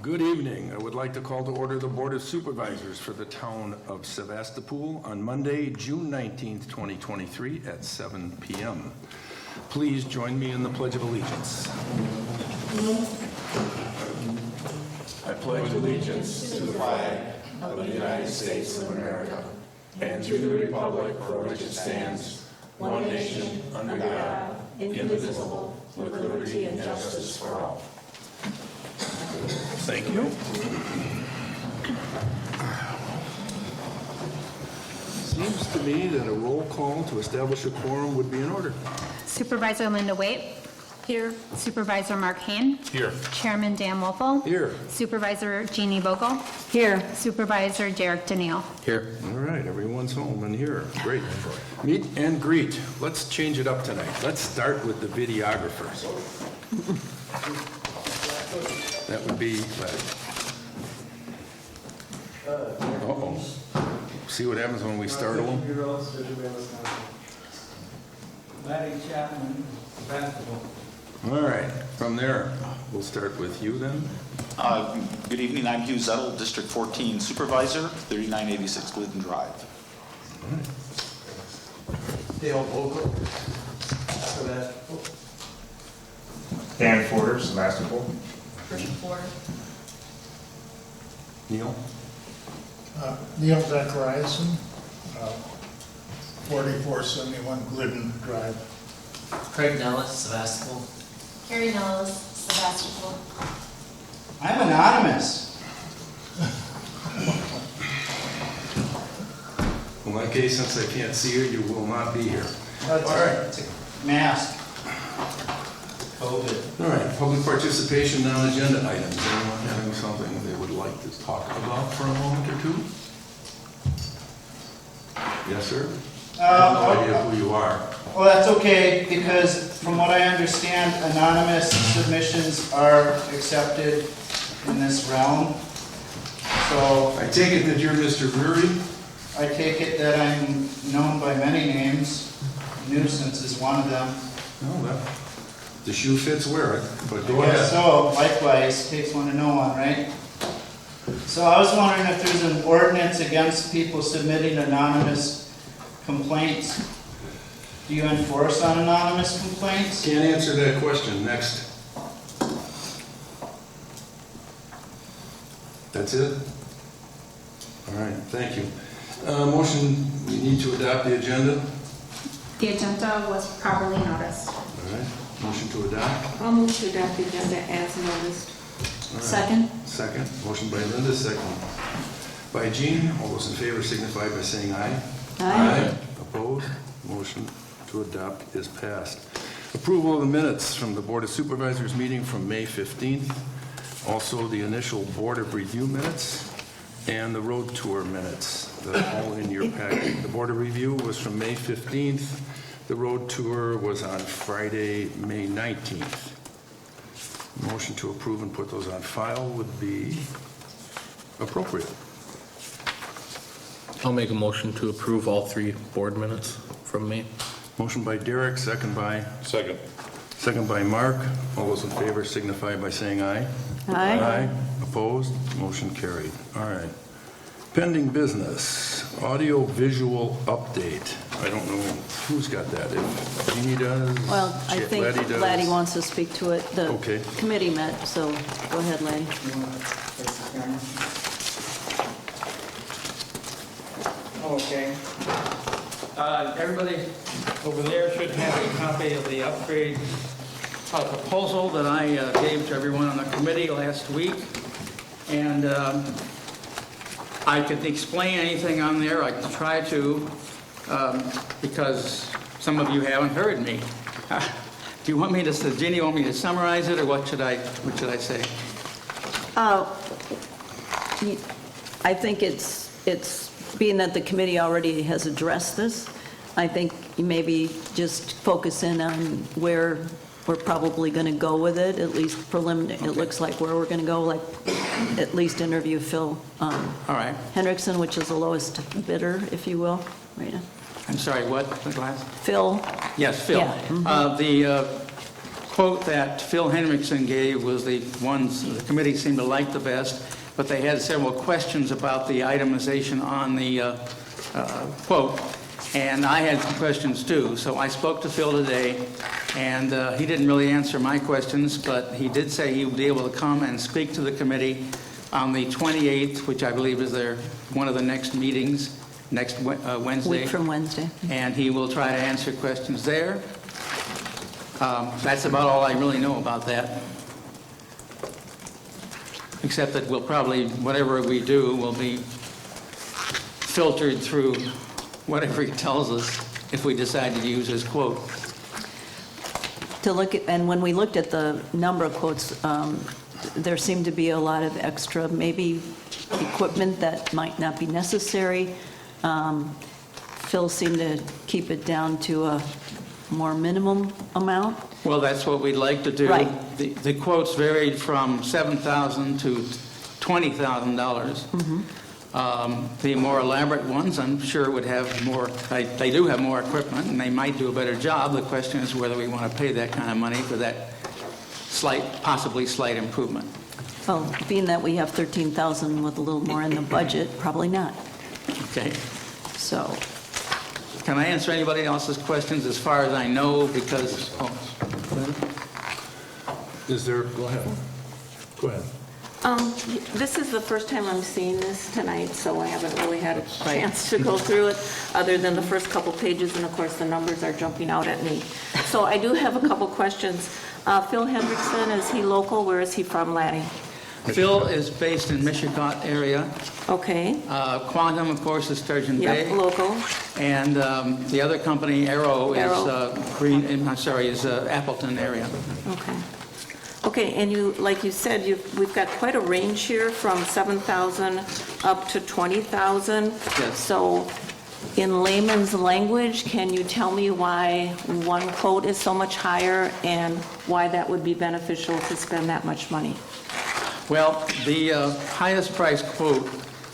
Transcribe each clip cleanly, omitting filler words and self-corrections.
Good evening. I would like to call to order the Board of Supervisors for the town of Sevastopol on Monday, June 19th, 2023 at 7 p.m. Please join me in the Pledge of Allegiance. I pledge allegiance to the flag of the United States of America and to the republic for which it stands, one nation, under God, indivisible, with liberty and justice for all. Thank you. Seems to me that a roll call to establish a quorum would be in order. Supervisor Linda Waite. Here. Supervisor Mark Hain. Here. Chairman Dan Wolfel. Here. Supervisor Jeannie Vogel. Here. Supervisor Derek Daniel. Here. All right, everyone's home and here. Great. Meet and greet. Let's change it up tonight. Let's start with the videographers. That would be uh-oh. See what happens when we startle them? Larry Chapman, Sevastopol. All right, from there, we'll start with you then. Good evening, I'm Hugh Zettel, District 14 Supervisor, 3986 Glidden Drive. Dale Vogel, Sevastopol. Dan Porter, Sevastopol. Neil? Neil Zachariason, 4471 Glidden Drive. Craig Nellis, Sevastopol. Carrie Nellis, Sevastopol. I'm anonymous. In that case, since I can't see you, you will not be here. That's All right. It's a mask. COVID. All right, public participation on agenda items. Anyone having something they would like to talk about for a moment or two? Yes, sir? I have no idea who you are. Well, that's okay, because from what I understand, anonymous submissions are accepted in this realm. So I take it that you're Mr. Brewery? I take it that I'm known by many names. Nuisance is one of them. No, the shoe fits, wear it, but go ahead. So, likewise, takes one to know one, right? So I was wondering if there's an ordinance against people submitting anonymous complaints. Do you enforce on anonymous complaints? Can't answer that question. Next. That's it? All right, thank you. Motion, we need to adopt the agenda. All The agenda was properly noticed. right, motion to adopt. I'll move to adopt the agenda as noticed. All right. Second. Second. Motion by Linda, second by Jean. All those in favor signify by saying aye. Aye. Opposed? Motion to adopt is passed. Approval of the minutes from the Board of Supervisors meeting from May 15th. Also the initial Board of Review minutes and the road tour minutes. They're all in your packet. The Board of Review was from May 15th. The road tour was on Friday, May 19th. Motion to approve and put those on file would be appropriate. I'll make a motion to approve all three board minutes from me. Motion by Derek, second by? Second. Second by Mark. All those in favor signify by saying aye. Aye. Opposed? Motion carried. All right. Pending business, audio visual update. I don't know who's got that. If Jeannie does? Well, I think Laddie does? Laddie wants to speak to it. The Okay. committee met, so go ahead, Laddie. Okay. Everybody over there should have a copy of the upgrade proposal that I gave to everyone on the committee last week. And I could explain anything on there. I can try to, because some of you haven't heard me. Do you want me to, Jeannie, want me to summarize it, or what should I say? I think it's being that the committee already has addressed this, I think you maybe just focus in on where we're probably going to go with it, at least preliminary. It looks like where we're going to go, like at least interview Phil All right. Hendrickson, which is the lowest bidder, if you will. I'm sorry, what? Phil, Yes, Phil. Yeah. The quote that Phil Henriksen gave was the ones the committee seemed to like the best, but they had several questions about the itemization on the quote, and I had some questions too. So I spoke to Phil today, and he didn't really answer my questions, but he did say he would be able to come and speak to the committee on the 28th, which I believe is one of the next meetings, next Wednesday. Week from Wednesday. And he will try to answer questions there. That's about all I really know about that. Except that we'll probably, whatever we do, will be filtered through whatever he tells us if we decide to use his quote. To look at, and when we looked at the number of quotes, there seemed to be a lot of extra, maybe equipment that might not be necessary. Phil seemed to keep it down to a more minimum amount. Well, that's what we'd like to do. Right. The quotes varied from $7,000 to $20,000. The more elaborate ones, I'm sure, would have more, they do have more equipment, and they might do a better job. The question is whether we want to pay that kind of money for that possibly slight improvement. Well, being that we have 13,000 with a little more in the budget, probably not. Okay. So, Can I answer anybody else's questions as far as I know? Because, Is there, go ahead. Go ahead. This is the first time I'm seeing this tonight, so I haven't really had a chance to go through it, other than the first couple pages, and of course, the numbers are jumping out at me. So I do have a couple questions. Phil Hendrickson, is he local? Where is he from, Laddie? Phil is based in Michigan area. Okay. Quantum, of course, is Sturgeon Bay. Yep, local. And the other company, Arrow, Arrow. is Appleton area. Okay. Okay, and you, like you said, we've got quite a range here from 7,000 up to 20,000. Yes. So in layman's language, can you tell me why one quote is so much higher and why that would be beneficial to spend that much money? Well, the highest price quote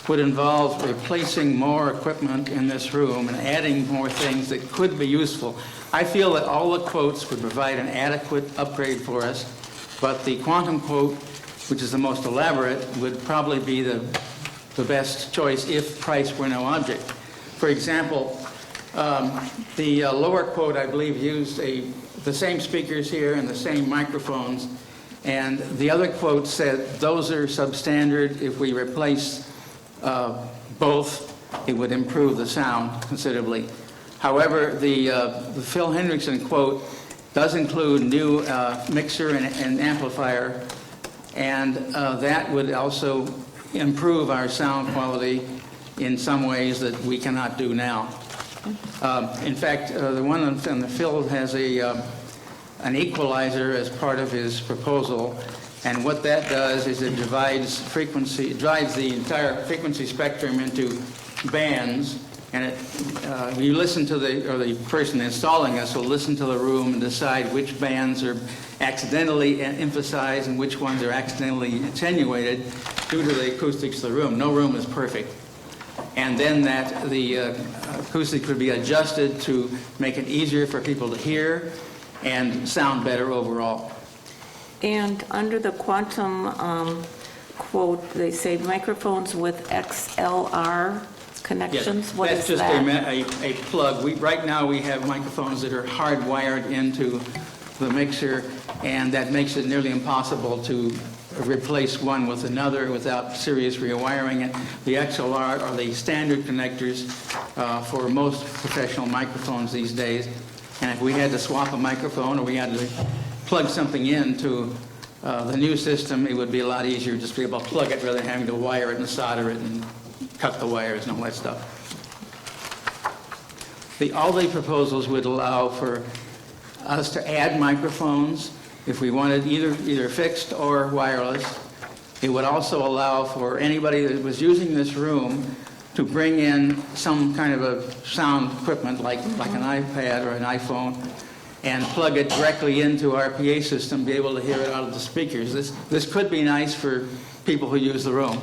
would involve replacing more equipment in this room and adding more things that could be useful. I feel that all the quotes would provide an adequate upgrade for us, but the quantum quote, which is the most elaborate, would probably be the best choice if price were no object. For example, the lower quote, I believe, used the same speakers here and the same microphones, and the other quote said those are substandard. If we replace both, it would improve the sound considerably. However, the Phil Hendrickson quote does include new mixer and amplifier, and that would also improve our sound quality in some ways that we cannot do now. In fact, the one on the Phil has an equalizer as part of his proposal, and what that does is it divides the entire frequency spectrum into bands, and you listen to the person installing this will listen to the room and decide which bands are accidentally emphasized and which ones are accidentally attenuated due to the acoustics of the room. No room is perfect. And then the acoustic could be adjusted to make it easier for people to hear and sound better overall. And under the quantum quote, they say microphones with XLR connections. What is that? That's just a plug. Right now we have microphones that are hardwired into the mixer, and that makes it nearly impossible to replace one with another without serious rewiring it. The XLR are the standard connectors for most professional microphones these days. And if we had to swap a microphone or we had to plug something into the new system, it would be a lot easier just to be able to plug it rather than having to wire it and solder it and cut the wires and all that stuff. All the proposals would allow for us to add microphones if we wanted either fixed or wireless. It would also allow for anybody that was using this room to bring in some kind of a sound equipment like an iPad or an iPhone and plug it directly into our PA system, be able to hear it out of the speakers. This could be nice for people who use the room.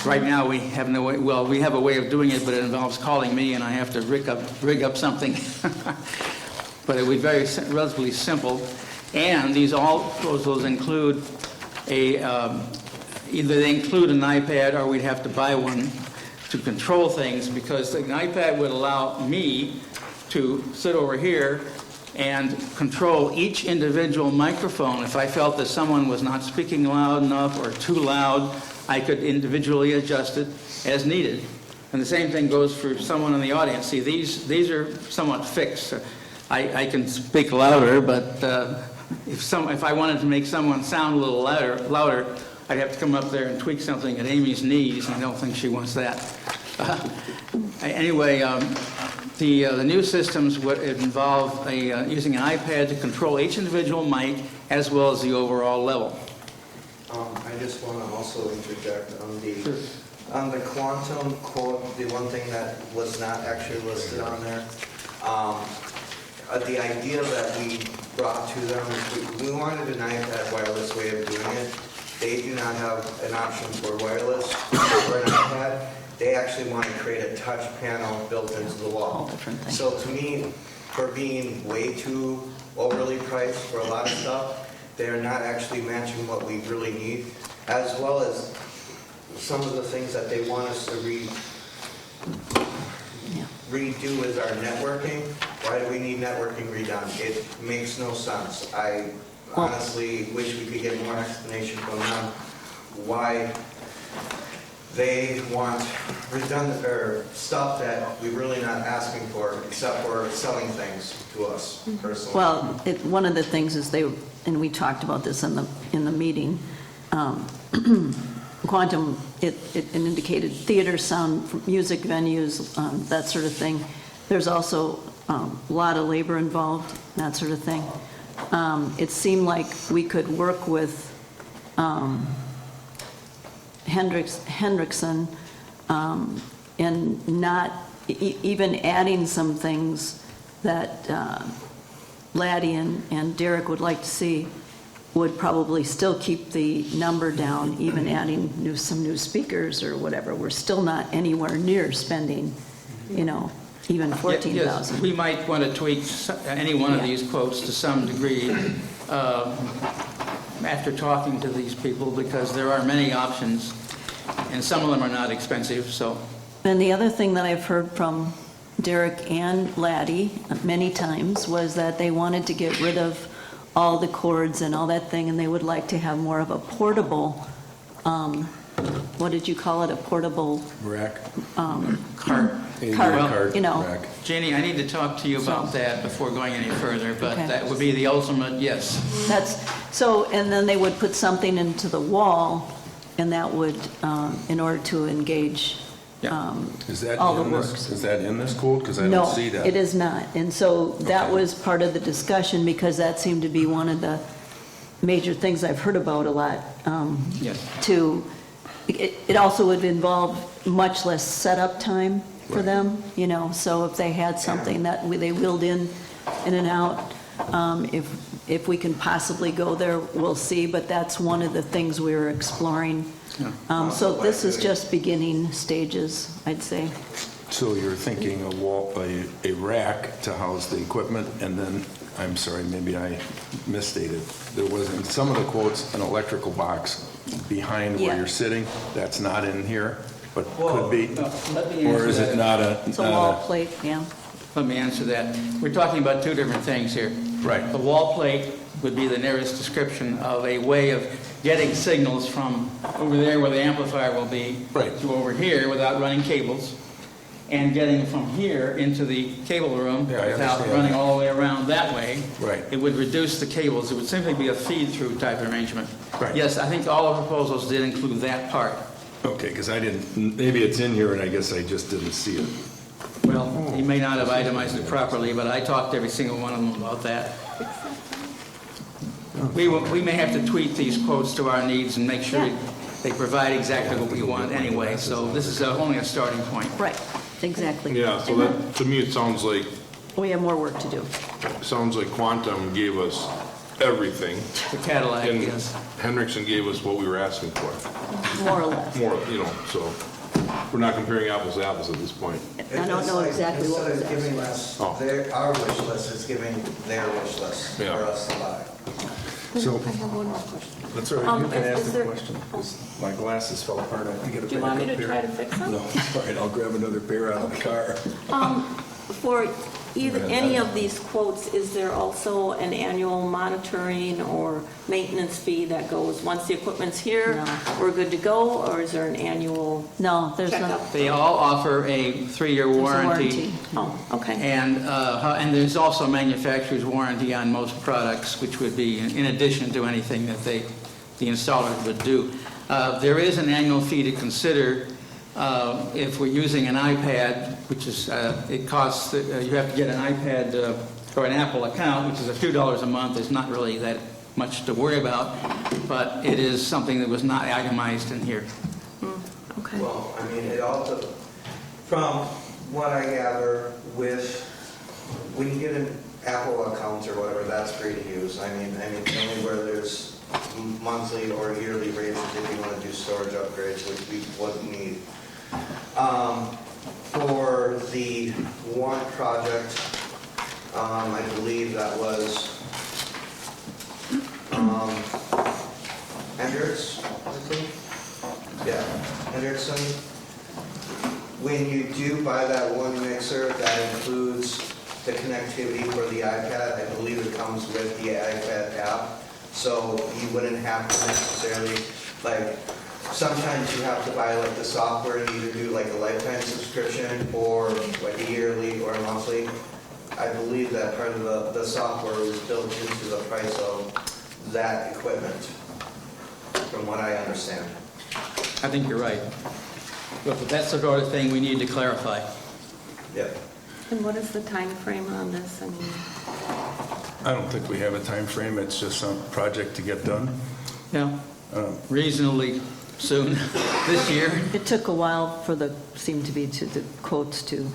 Right now we have no way, well, we have a way of doing it, but it involves calling me and I have to rig up something. But it would be relatively simple. And these all proposals include either they include an iPad or we'd have to buy one to control things, because an iPad would allow me to sit over here and control each individual microphone. If I felt that someone was not speaking loud enough or too loud, I could individually adjust it as needed. And the same thing goes for someone in the audience. See, these are somewhat fixed. I can speak louder, but if I wanted to make someone sound a little louder, I'd have to come up there and tweak something at Amy's knees, and I don't think she wants that. Anyway, the new systems would involve using an iPad to control each individual mic as well as the overall level. I just want to also interject on the quantum quote, the one thing that was not actually listed on there. The idea that we brought to them, we wanted an iPad wireless way of doing it. They do not have an option for wireless for an iPad. They actually want to create a touch panel built into the wall. So to me, for being way too overly priced for a lot of stuff, they're not actually matching what we really need, as well as some of the things that they want us to redo is our networking. Why do we need networking redone? It makes no sense. I honestly wish we could get more explanation from them why they want redundant or stuff that we're really not asking for, except for selling things to us personally. Well, one of the things is and we talked about this in the meeting, quantum, it indicated theater, sound, music venues, that sort of thing. There's also a lot of labor involved, that sort of thing. It seemed like we could work with Hendrickson and not even adding some things that Laddie and Derek would like to see would probably still keep the number down, even adding some new speakers or whatever. We're still not anywhere near spending, even $14,000. Yes, we might want to tweak any one of these quotes to some degree after talking to these people, because there are many options, and some of them are not expensive, so. And the other thing that I've heard from Derek and Laddie many times was that they wanted to get rid of all the cords and all that thing, and they would like to have more of a portable, what did you call it, a portable Rack. Cart. cart, Rack. Jeannie, I need to talk to you about that before going any further, but Okay. that would be the ultimate yes. And then they would put something into the wall, and that would, in order to engage Is that all the in works. this? Is that in this quote? Because I don't see that. No, it is not. And so that Okay. was part of the discussion, because that seemed to be one of the major things I've heard about a lot. Yes. It also would involve much less setup time for them, so if they had something that they wheeled in and out, if we can possibly go there, we'll see, but that's one of the things we were exploring. So this is just beginning stages, I'd say. So you're thinking a rack to house the equipment, and then, I'm sorry, maybe I misstated. There was in some of the quotes an electrical box behind where Yeah. you're sitting. That's not in here, but could be. Let me Or answer is it that. not a? It's a wall plate, yeah. Let me answer that. We're talking about two different things here. Right. The wall plate would be the nearest description of a way of getting signals from over there where the amplifier will be Right. to over here without running cables, and getting from here into the cable room Yeah, I without understand. running all the way around that way. Right. It would reduce the cables. It would simply be a feed-through type arrangement. Right. Yes, I think all the proposals did include that part. Okay, because I didn't, maybe it's in here and I guess I just didn't see it. Well, he may not have itemized it properly, but I talked to every single one of them about that. We may have to tweak these quotes to our needs and make sure they provide exactly what we want anyway, so this is only a starting point. Right, exactly. Yeah, so that, to me, it sounds like We have more work to do. Quantum gave us everything, The Cadillac, and yes. Hendrickson gave us what we were asking for. More or less. More, so, we're not comparing apples to apples at this point. I don't know exactly what was Instead of giving asked. us our wish list, it's giving their wish list for Yeah. us to buy. So, I have one more question. that's all right, you can is ask the there- question, because my glasses fell apart, I have to get a Do you want me backup to pair. try to fix them? No, all right, I'll grab another pair out of the car. For either, any of these quotes, is there also an annual monitoring or maintenance fee that goes, once the equipment's here, No. we're good to go, or is there an annual No, there's no, checkup? They all offer a 3-year there's a warranty. warranty. Oh, okay. And there's also a manufacturer's warranty on most products, which would be in addition to anything that the installer would do. There is an annual fee to consider if we're using an iPad, which is, it costs, you have to get an iPad or an Apple account, which is a few dollars a month. It's not really that much to worry about, but it is something that was not itemized in here. Okay. Well, I mean, it also, from what I gather with, when you get an Apple account or whatever, that's free to use. I mean, only where there's monthly or yearly rates if you want to do storage upgrades, which we wouldn't need. For the one project, I believe that was Hendricks, I think. Yeah, Hendrickson. When you do buy that one mixer, that includes the connectivity for the iPad. I believe it comes with the iPad app, so you wouldn't have to necessarily, like, sometimes you have to buy like the software and either do like a lifetime subscription or like a yearly or a monthly. I believe that part of the software is built into the price of that equipment, from what I understand. I think you're right. But that's the sort of thing we need to clarify. Yep. And what is the time frame on this? I mean, I don't think we have a time frame. It's just some project to get done. Yeah, reasonably soon this year. It took a while for the quotes to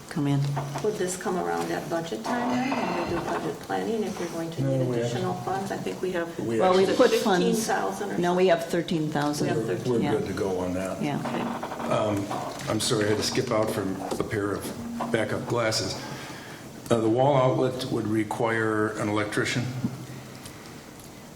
come in. would this come around at budget time then, when we do budget planning, if you're going to need additional funds? I think we have. Well, we is it put funds. 15,000 or No, we have 13,000. We have 13. We're Yeah. good to go on that. Yeah. I'm sorry, I had to skip out for a pair of backup glasses. The wall outlet would require an electrician?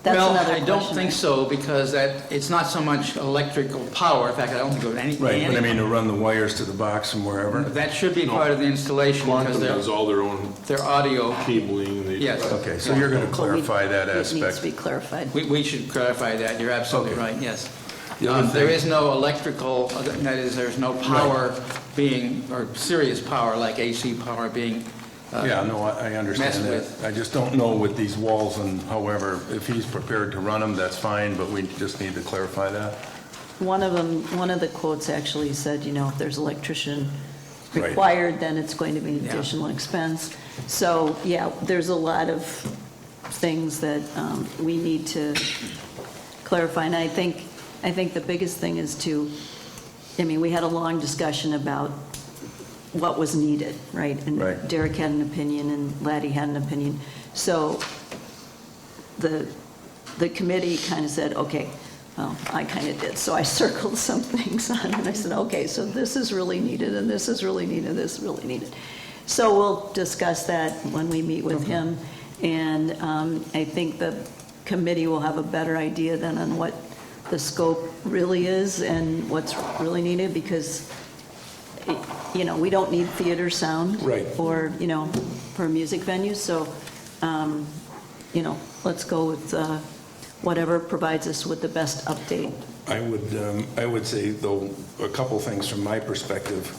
That's Well, another I don't question, think right? so, because it's not so much electrical power. In fact, I don't think it would any. Right, but I mean to run the wires to the box from wherever? That should be part of the installation, because Quantum does all their own their audio, cabling. yes. Okay, so you're going to clarify that It needs to aspect? be clarified. We should clarify that, you're absolutely Okay. right, yes. The other There thing- is no electrical, that is, there's no power being, or serious power like AC power being Yeah, no, I understand messed that. with. I just don't know with these walls, and however, if he's prepared to run them, that's fine, but we just need to clarify that. One of the quotes actually said, if there's electrician Right. required, then it's going to be an Yeah. additional expense. So, yeah, there's a lot of things that we need to clarify. And I think the biggest thing is we had a long discussion about what was needed, right? And Right. Derek had an opinion and Laddie had an opinion. So the committee kind of said, okay, well, I kind of did. So I circled some things on it and I said, okay, so this is really needed and this is really needed, this is really needed. So we'll discuss that when we meet with him. And I think the committee will have a better idea then on what the scope really is and what's really needed, because we don't need theater sound. Right. For, for a music venue, so, let's go with whatever provides us with the best update. I would say, though, a couple things from my perspective.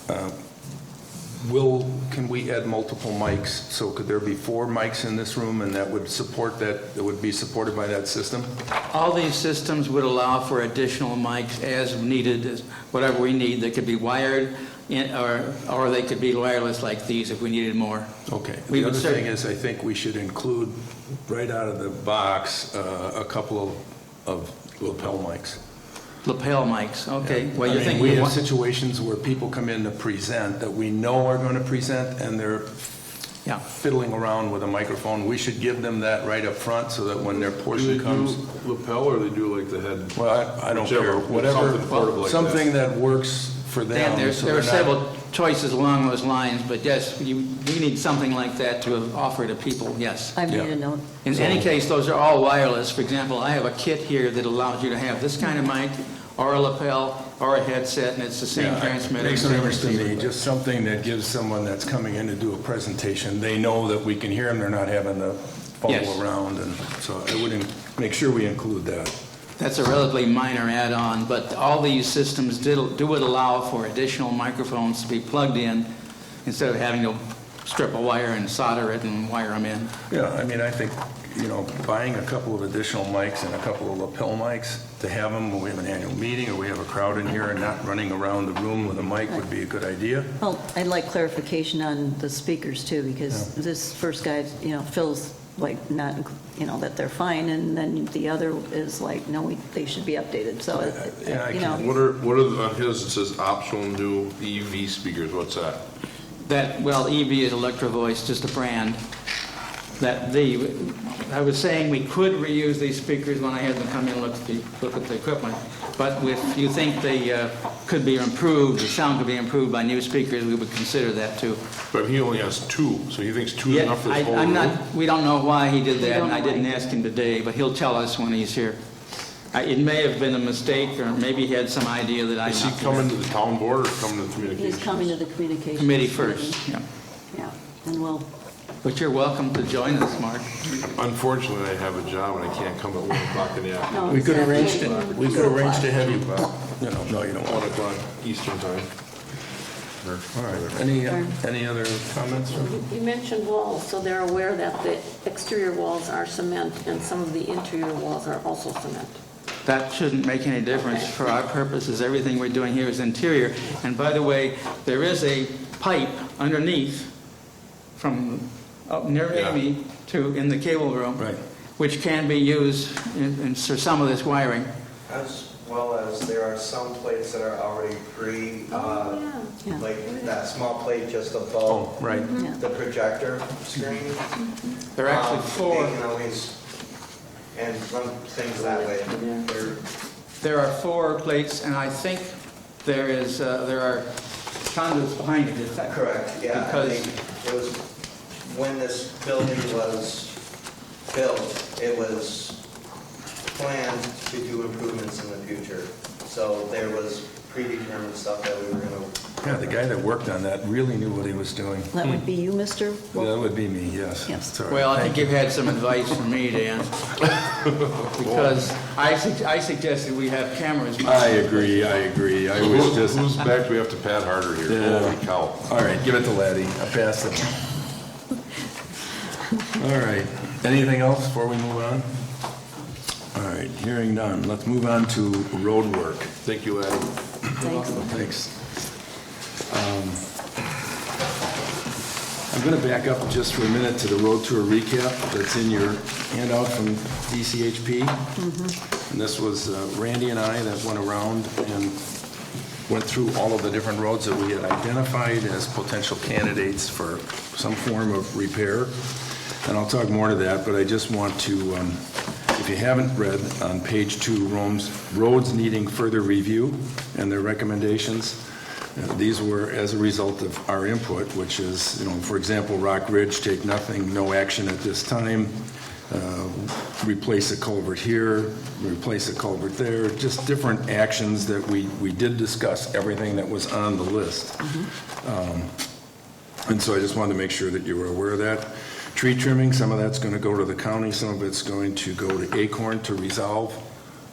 Can we add multiple mics? So could there be 4 mics in this room, and that would be supported by that system? All these systems would allow for additional mics as needed, whatever we need. They could be wired, or they could be wireless like these if we needed more. Okay. We The would other thing is, I think we should include, right out of the box, a couple of lapel mics. Lapel mics, okay. Well, I you're mean, thinking. we have situations where people come in to present that we know are going to present, and they're Yeah. fiddling around with a microphone. We should give them that right up front, so that when their Do they portion comes. do lapel or they do like the head? Well, I don't Whichever, care, whatever, something portable like something that works for them. Dan, there so are they're not- several choices along those lines, but yes, we need something like that to offer to people, yes. I made Yeah. a note. In any case, those are all wireless. For example, I have a kit here that allows you to have this kind of mic, or a lapel, or a headset, and it's the same Yeah, transmitter. Makes a same difference to me, receiver. just something that gives someone that's coming in to do a presentation, they know that we can hear them, they're not having to Yes. follow around, and so I would make sure we include that. That's a relatively minor add-on, but all these systems do would allow for additional microphones to be plugged in instead of having to strip a wire and solder it and wire them in. Yeah, I mean, I think, buying a couple of additional mics and a couple of lapel mics to have them when we have an annual meeting or we have a crowd in here and not running around the room with a mic would be a good idea. Well, I'd like clarification on the speakers too, because this first guy, feels like not, that they're fine, and then the other is like, no, they should be updated, so, Yeah, I you can- know. What are, on his, it says optional new EV speakers, what's that? Well, EV is Electro Voice, just a brand. I was saying we could reuse these speakers when I had them come in and look at the equipment, but if you think they could be improved, the sound could be improved by new speakers, we would consider that too. But he only has two, so he thinks two is enough for this whole I'm room? not, we don't know why he did We that, don't and I know why. didn't ask him today, but he'll tell us when he's here. It may have been a mistake, or maybe he had some idea that I... Is he coming to the town board or coming to the communications? He's coming to the communications. Committee first, yeah. Yeah, and we'll, But you're welcome to join us, Mark. Unfortunately, I have a job and I can't come at 1 o'clock in the afternoon. no. We could arrange exactly. we could arrange to have you, no, you don't 1 want o'clock Eastern time. to. All right, any other comments? You mentioned walls, so they're aware that the exterior walls are cement and some of the interior walls are also cement. That shouldn't make any difference for our purposes. Everything we're doing here is interior. And by the way, there is a pipe underneath from up near Yeah. Amy to in the cable room, Right. which can be used for some of this wiring. As well as there are some plates that are already Yeah. like that small plate just above Oh, right. Yeah. the projector screen. There are actually four. They can always, and run things that way. They're- There are 4 plates, and I think there are conduits behind it. Is that Correct, yeah. I Because think it was, when this building was built, it was planned to do improvements in the future. So there was predetermined stuff that we were going to. Yeah, the guy that worked on that really knew what he was doing. That would be you, Mr. That would be me, yes. Yes. Sorry. Well, I Thank think you've had some advice from me, Dan, because I suggested we have cameras. I agree. I was just, Who's back? We have to pat harder here. Yeah. Holy cow. all right, give it to Laddie. I passed it. All right, anything else before we move on? All right, hearing none, let's move on to road work. Thank you, Adam. Thanks. Thanks. I'm going to back up just for a minute to the road tour recap that's in your handout from DCHP. And this was Randy and I that went around and went through all of the different roads that we had identified as potential candidates for some form of repair. And I'll talk more to that, but I just want to, if you haven't read on page 2, roads needing further review and their recommendations, these were as a result of our input, which is, for example, Rock Ridge, take nothing, no action at this time, replace a culvert here, replace a culvert there, just different actions that we did discuss, everything that was on the list. And so I just wanted to make sure that you were aware of that. Tree trimming, some of that's going to go to the county, some of it's going to go to Acorn to resolve.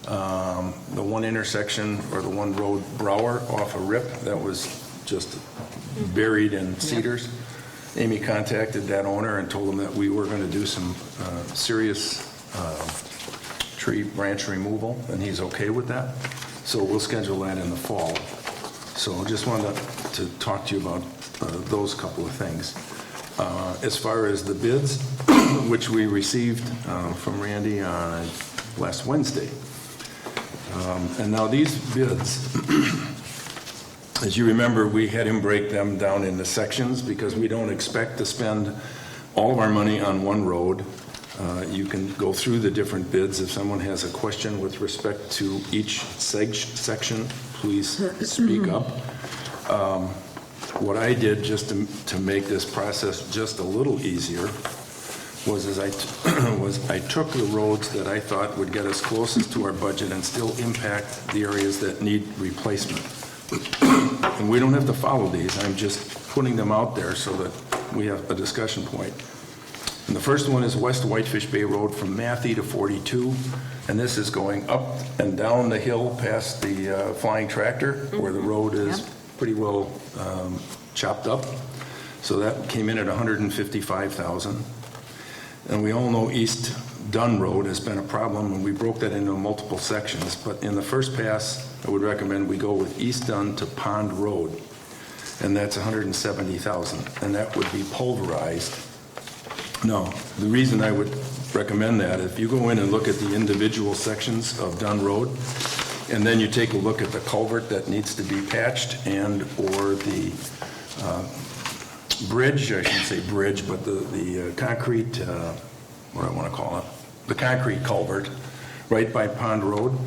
The one intersection, or the one road, Brower, off a rip, that was just buried in cedars. Amy contacted that owner and told him that we were going to do some serious tree branch removal, and he's okay with that. So we'll schedule that in the fall. So I just wanted to talk to you about those couple of things. As far as the bids, which we received from Randy on last Wednesday. And now these bids, as you remember, we had him break them down into sections because we don't expect to spend all of our money on one road. You can go through the different bids. If someone has a question with respect to each section, please speak up. What I did just to make this process just a little easier was I took the roads that I thought would get us closest to our budget and still impact the areas that need replacement. And we don't have to follow these, I'm just putting them out there so that we have a discussion point. And the first one is West Whitefish Bay Road from Matthey to 42, and this is going up and down the hill past the flying tractor, where the road is pretty well chopped up. So that came in at $155,000. And we all know East Dunn Road has been a problem, and we broke that into multiple sections. But in the first pass, I would recommend we go with East Dunn to Pond Road, and that's $170,000, and that would be pulverized. No, the reason I would recommend that, if you go in and look at the individual sections of Dunn Road, and then you take a look at the culvert that needs to be patched and/or the bridge, I shouldn't say bridge, but the concrete, what do I want to call it? The concrete culvert right by Pond Road.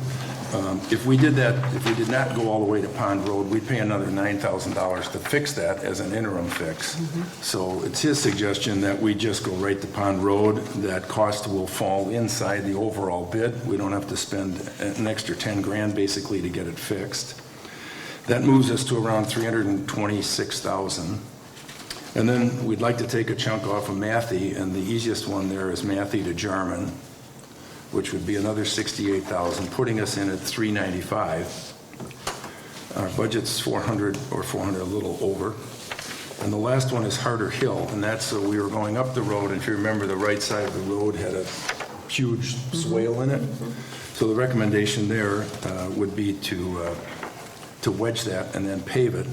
If we did that, if we did not go all the way to Pond Road, we'd pay another $9,000 to fix that as an interim fix. So it's his suggestion that we just go right to Pond Road. That cost will fall inside the overall bid. We don't have to spend an extra 10 grand basically to get it fixed. That moves us to around $326,000. And then we'd like to take a chunk off of Matthey, and the easiest one there is Matthey to Jarman, which would be another $68,000, putting us in at $395,000. Our budget's $400 or $400 a little over. And the last one is Harder Hill, and that's we were going up the road, and if you remember, the right side of the road had a huge swale in it. So the recommendation there would be to wedge that and then pave it,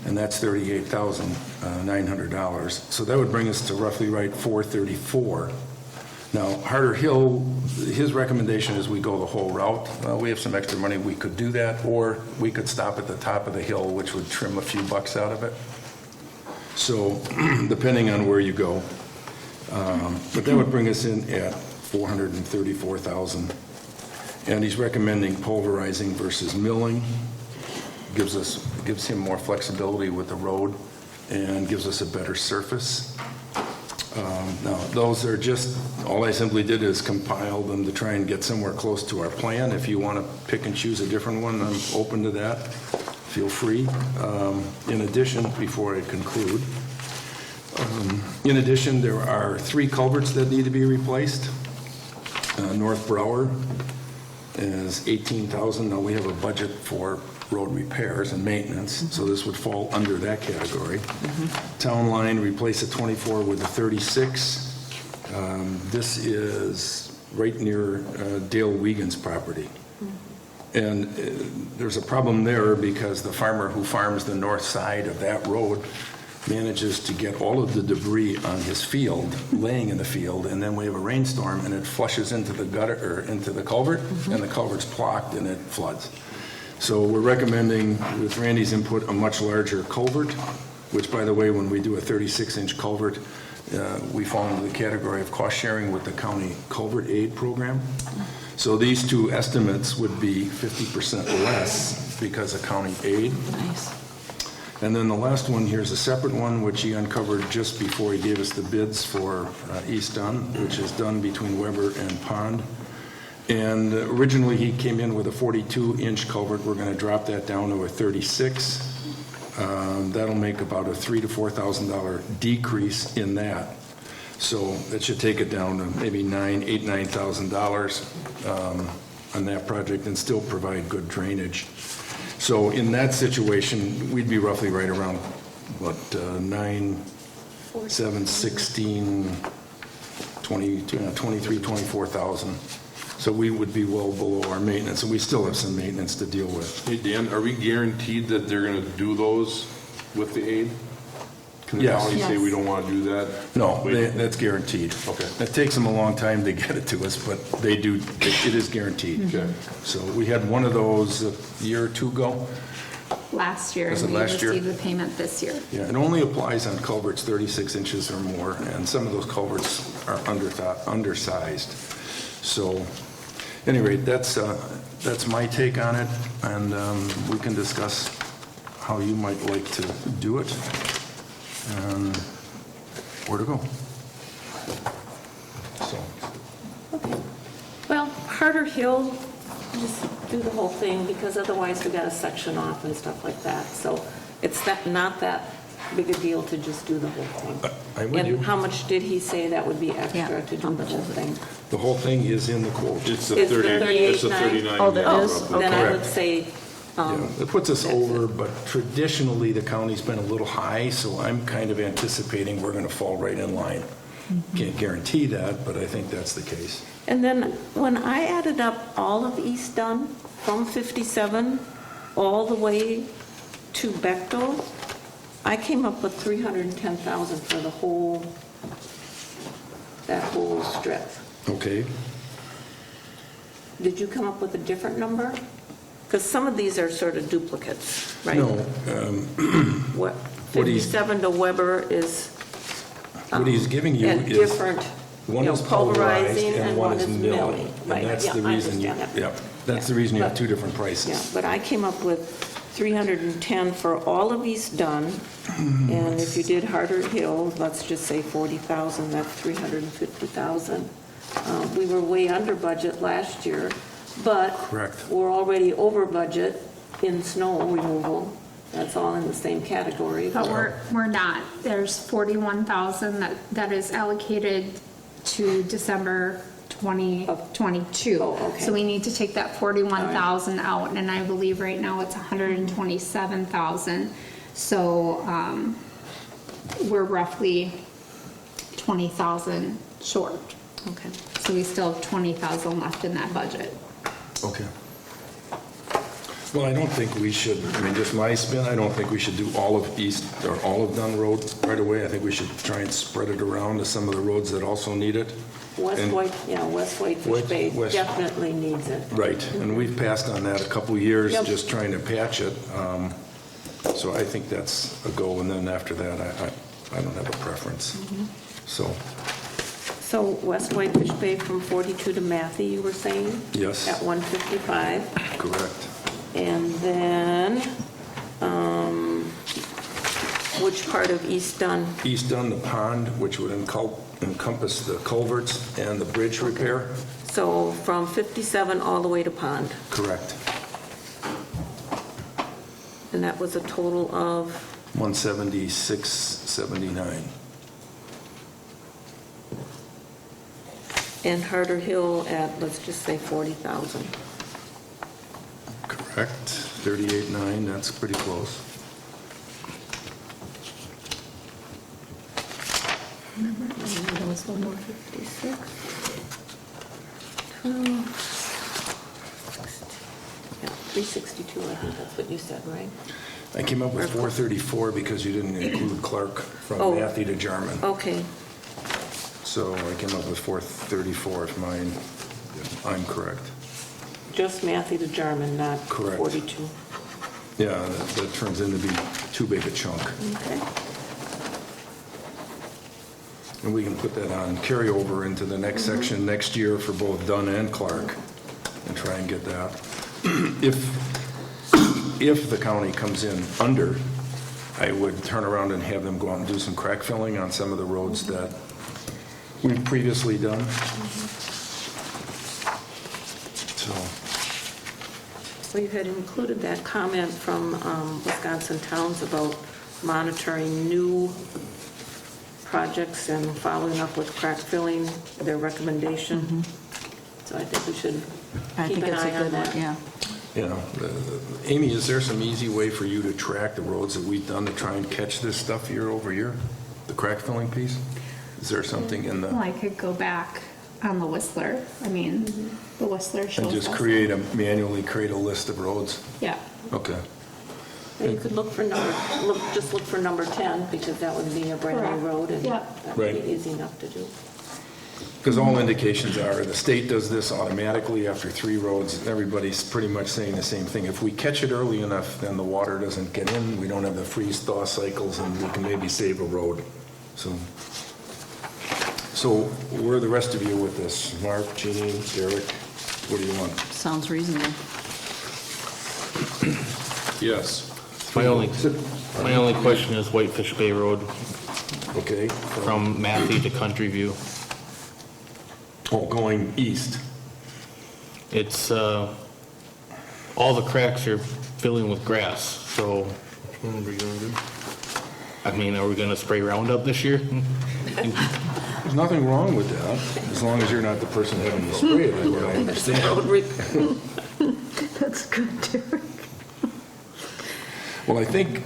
and that's $38,900. So that would bring us to roughly right $434,000. Now, Harder Hill, his recommendation is we go the whole route. We have some extra money, we could do that, or we could stop at the top of the hill, which would trim a few bucks out of it. So, depending on where you go. But that would bring us in at $434,000. And he's recommending pulverizing versus milling. Gives him more flexibility with the road and gives us a better surface. Now, those are just, all I simply did is compile them to try and get somewhere close to our plan. If you want to pick and choose a different one, I'm open to that. Feel free. In addition, before I conclude, in addition, there are 3 culverts that need to be replaced. North Brower is $18,000. Now, we have a budget for road repairs and maintenance, so this would fall under that category. Town Line, replace a 24 with a 36. This is right near Dale Wiegand's property. And there's a problem there because the farmer who farms the north side of that road manages to get all of the debris on his field, laying in the field, and then we have a rainstorm and it flushes into the gutter, or into the culvert, and the culvert's blocked and it floods. So we're recommending, with Randy's input, a much larger culvert, which, by the way, when we do a 36-inch culvert, we fall into the category of cost sharing with the county culvert aid program. So these 2 estimates would be 50% less because of county aid. Nice. And then the last one here is a separate one, which he uncovered just before he gave us the bids for East Dunn, which is done between Weber and Pond. And originally, he came in with a 42-inch culvert. We're going to drop that down to a 36. That'll make about a $3,000 to $4,000 decrease in that. So that should take it down to maybe $9,000 on that project and still provide good drainage. So in that situation, we'd be roughly right around, what, 9, 7, 16, 23, 24,000. So we would be well below our maintenance, and we still have some maintenance to deal with. Hey, Dan, are we guaranteed that they're going to do those with the aid? Can the Yes. county say we don't want to do that? No, Wait. that's guaranteed. Okay. It takes them a long time to get it to us, but they do, it is guaranteed. Okay. So we had one of those a year or 2 ago. Last year, Was and it we last year? received the payment this year. Yeah, it only applies on culverts 36 inches or more, and some of those culverts are undersized. So, at any rate, that's my take on it, and we can discuss how you might like to do it and where to go. So, Well, Harder Hill, just do the whole thing, because otherwise we got a section off and stuff like that. So it's not that big a deal to just do the whole thing. I'm with you. And how much did he say that would be extra Yeah, to do the whole thing? The whole thing is in the quote. It's the It's 30, it's the 38.9. 39. Oh, that yeah, is? roughly. Then I would Correct. say, Yeah, it puts us that's over, it. but traditionally, the county's been a little high, so I'm kind of anticipating we're going to fall right in line. Can't guarantee that, but I think that's the case. and then when I added up all of East Dunn from 57 all the way to Bechtel, I came up with 310,000 for the whole, that whole strip. Okay? Did you come up with a different number? Because some of these are sort of duplicates, right? No, What, What he's- 57 to Weber is. what he's giving you and is, different, one you know, is pulverized pulverizing and one is milling. And Right, that's yeah, the I reason you, understand that. yep, that's the Yeah, reason you have but- two different Yeah, prices. but I came up with 310 for all of East Dunn, and if you did Harder Hill, let's just say 40,000, that's 350,000. We were way under budget last year, but Correct. we're already over budget in snow removal. That's all in the same category. But we're not. There's 41,000 that is allocated to December 2022. Oh, okay. So we need to take that 41,000 out, and I believe right now it's 127,000. So we're roughly 20,000 short. Okay. So we still have 20,000 left in that budget. Okay. Well, I don't think we should, I mean, just my spin, I don't think we should do all of East, or all of Dunn Road right away. I think we should try and spread it around to some of the roads that also need it. West And- White, yeah, West Whitefish West- Bay West- definitely needs it. Right, and we've passed on that a couple of years, Yep. just trying to patch it. So I think that's a go, and then after that, I don't have a preference. So, So West Whitefish Bay from 42 to Matthew, you were saying? Yes. At 155. correct. And then, which part of East Dunn? East Dunn, the pond, which would encompass the culverts and the bridge repair. So from 57 all the way to Pond. Correct. And that was a total of, 176.79. and Harder Hill at, let's just say 40,000. Correct. 38.9, that's pretty close. That was 156. 12, 362, I think that's what you said, right? I came up with 434 because you didn't include Clark from Oh. Matthew to Jarman. Okay, So I came up with 434 if I'm correct. just Matthew to Jarman, not Correct. 42. Yeah, that turns into be too big a chunk. Okay. And we can put that on carryover into the next section next year for both Dunn and Clark and try and get that. If the county comes in under, I would turn around and have them go out and do some crack filling on some of the roads that we've previously done. So, So you had included that comment from Wisconsin Towns about monitoring new projects and following up with crack filling, their recommendation. So I think we should I keep think an it's a eye on good one, that. yeah. you know, Amy, is there some easy way for you to track the roads that we've done to try and catch this stuff year over year? The crack filling piece? Is there something in Well, the, I could go back on the Whistler. I mean, the Whistler shows and just us. manually create a list of roads? Yeah. Okay. And you could look for just look for number 10, because that would be a brand Correct. new road, and Yeah. that would Right. be easy enough to do. Because all indications are the state does this automatically after 3 roads. Everybody's pretty much saying the same thing. If we catch it early enough, then the water doesn't get in, we don't have the freeze-thaw cycles, and we can maybe save a road. So where are the rest of you with this? Mark, Jeannie, Derek, what do you want? Sounds reasonable. Yes. My only question is Whitefish Bay Road Okay. from Matthew to Country View. Oh, going east. It's, all the cracks are filling with grass, so, What are we gonna do? I mean, are we gonna spray Roundup this year? There's nothing wrong with that, as long as you're not the person having to spray it, I understand. That's good, Derek. Well, I think,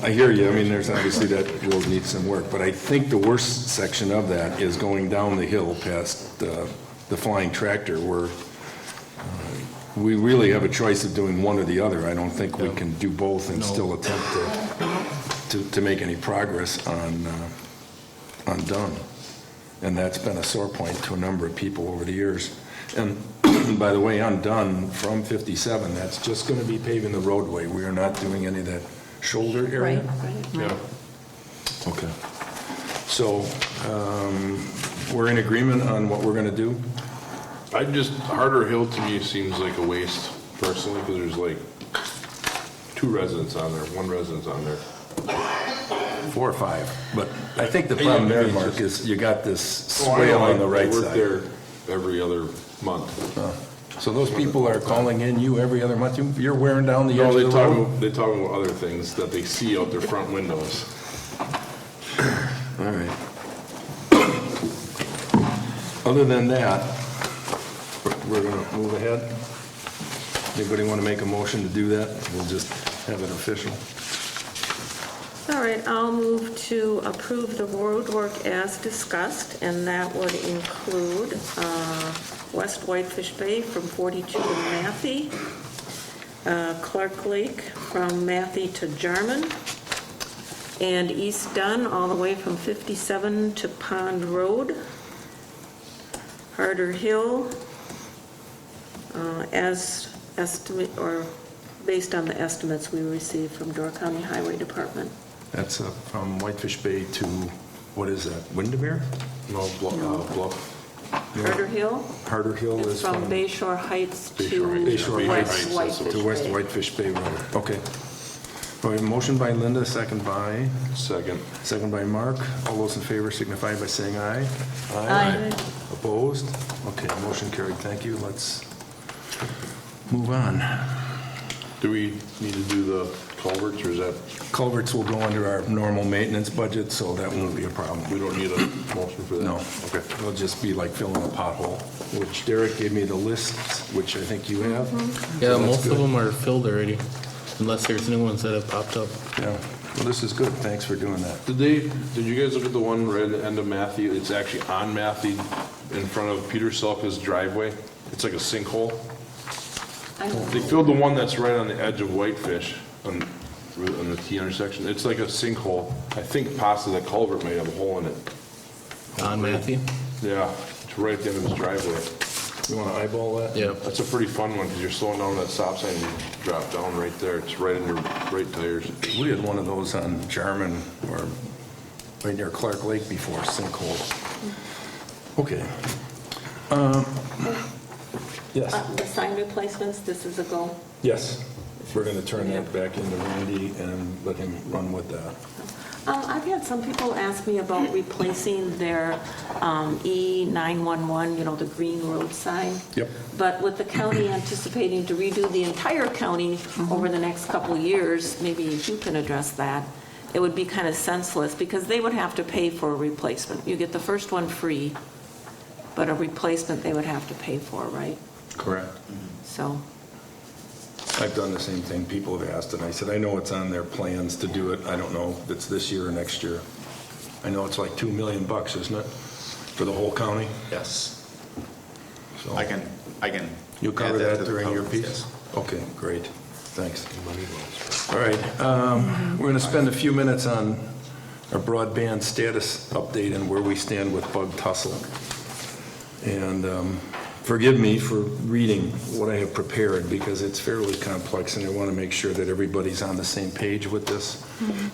I hear you, I mean, there's obviously that road needs some work, but I think the worst section of that is going down the hill past the flying tractor, where we really have a choice of doing one or the other. I don't think we can do both and still attempt to make any progress on Dunn. And that's been a sore point to a number of people over the years. And by the way, on Dunn, from 57, that's just going to be paving the roadway. We are not doing any of that shoulder area. Yeah. Okay. So, we're in agreement on what we're going to do? Harder Hill to me seems like a waste personally, because there's like 2 residents on there, 1 residence on there. 4 or 5. But I think the problem there, Mark, is you got this Oh, I swale know, on the right I work side. there every other month. So those people are calling in you every other month? You're wearing down the edge No, of the road? they talk about other things that they see out their front windows. All right. Other than that, we're going to move ahead. Anybody want to make a motion to do that? We'll just have it official. All right, I'll move to approve the road work as discussed, and that would include West Whitefish Bay from 42 to Matthey, Clark Lake from Matthey to Jarman, and East Dunn all the way from 57 to Pond Road, Harder Hill, as estimate, or based on the estimates we received from Door County Highway Department. That's from Whitefish Bay to, what is that, Windermere? No, Bluff. Harder Hill Harder Hill is is from from Bay Shore Heights to Bayshore West Heights, Whitefish to West Bay. Whitefish Bay Road. Okay. All right, motion by Linda, second by? Second by Mark. All those in favor signify by saying aye. Aye. Opposed? Okay, motion carried. Thank you. Let's move on. Do we need to do the culverts, or is that, Culverts will go under our normal maintenance budget, so that won't be a problem. we don't need a motion for that? No. Okay. It'll just be like filling a pothole, which Derek gave me the list, which I think you have. Yeah, So that's most good. of them are filled already, unless there's new ones that have popped up. Yeah, well, this is good. Thanks for doing that. Did you guys look at the one right at the end of Matthew? It's actually on Matthew, in front of Peter Selka's driveway. It's like a sinkhole. They filled the one that's right on the edge of Whitefish, on the T intersection. It's like a sinkhole. I think possibly the culvert may have a hole in it. On Matthew? Yeah, it's right at the end of his driveway. You want to eyeball that? Yeah. That's a pretty fun one, because you're slowing down that stop sign and you drop down right there. It's right in your right tires. We had one of those on Jarman, or right near Clark Lake before, sinkhole. Okay. Yes. The sign replacements, this is a go. Yes. We're going to turn that back into Randy and let him run with that. I've had some people ask me about replacing their E911, the green road sign. Yep. But with the county anticipating to redo the entire county over the next couple of years, maybe you can address that, it would be kind of senseless, because they would have to pay for a replacement. You get the first one free, but a replacement they would have to pay for, right? Correct. So, I've done the same thing. People have asked, and I said, I know it's on their plans to do it. I don't know if it's this year or next year. I know it's like $2 million, isn't it, for the whole county? Yes. So I can. You cover add that to the during your comments, piece? yes. Okay, great. Thanks. All right, we're going to spend a few minutes on our broadband status update and where we stand with bug tussle. And forgive me for reading what I have prepared, because it's fairly complex, and I want to make sure that everybody's on the same page with this,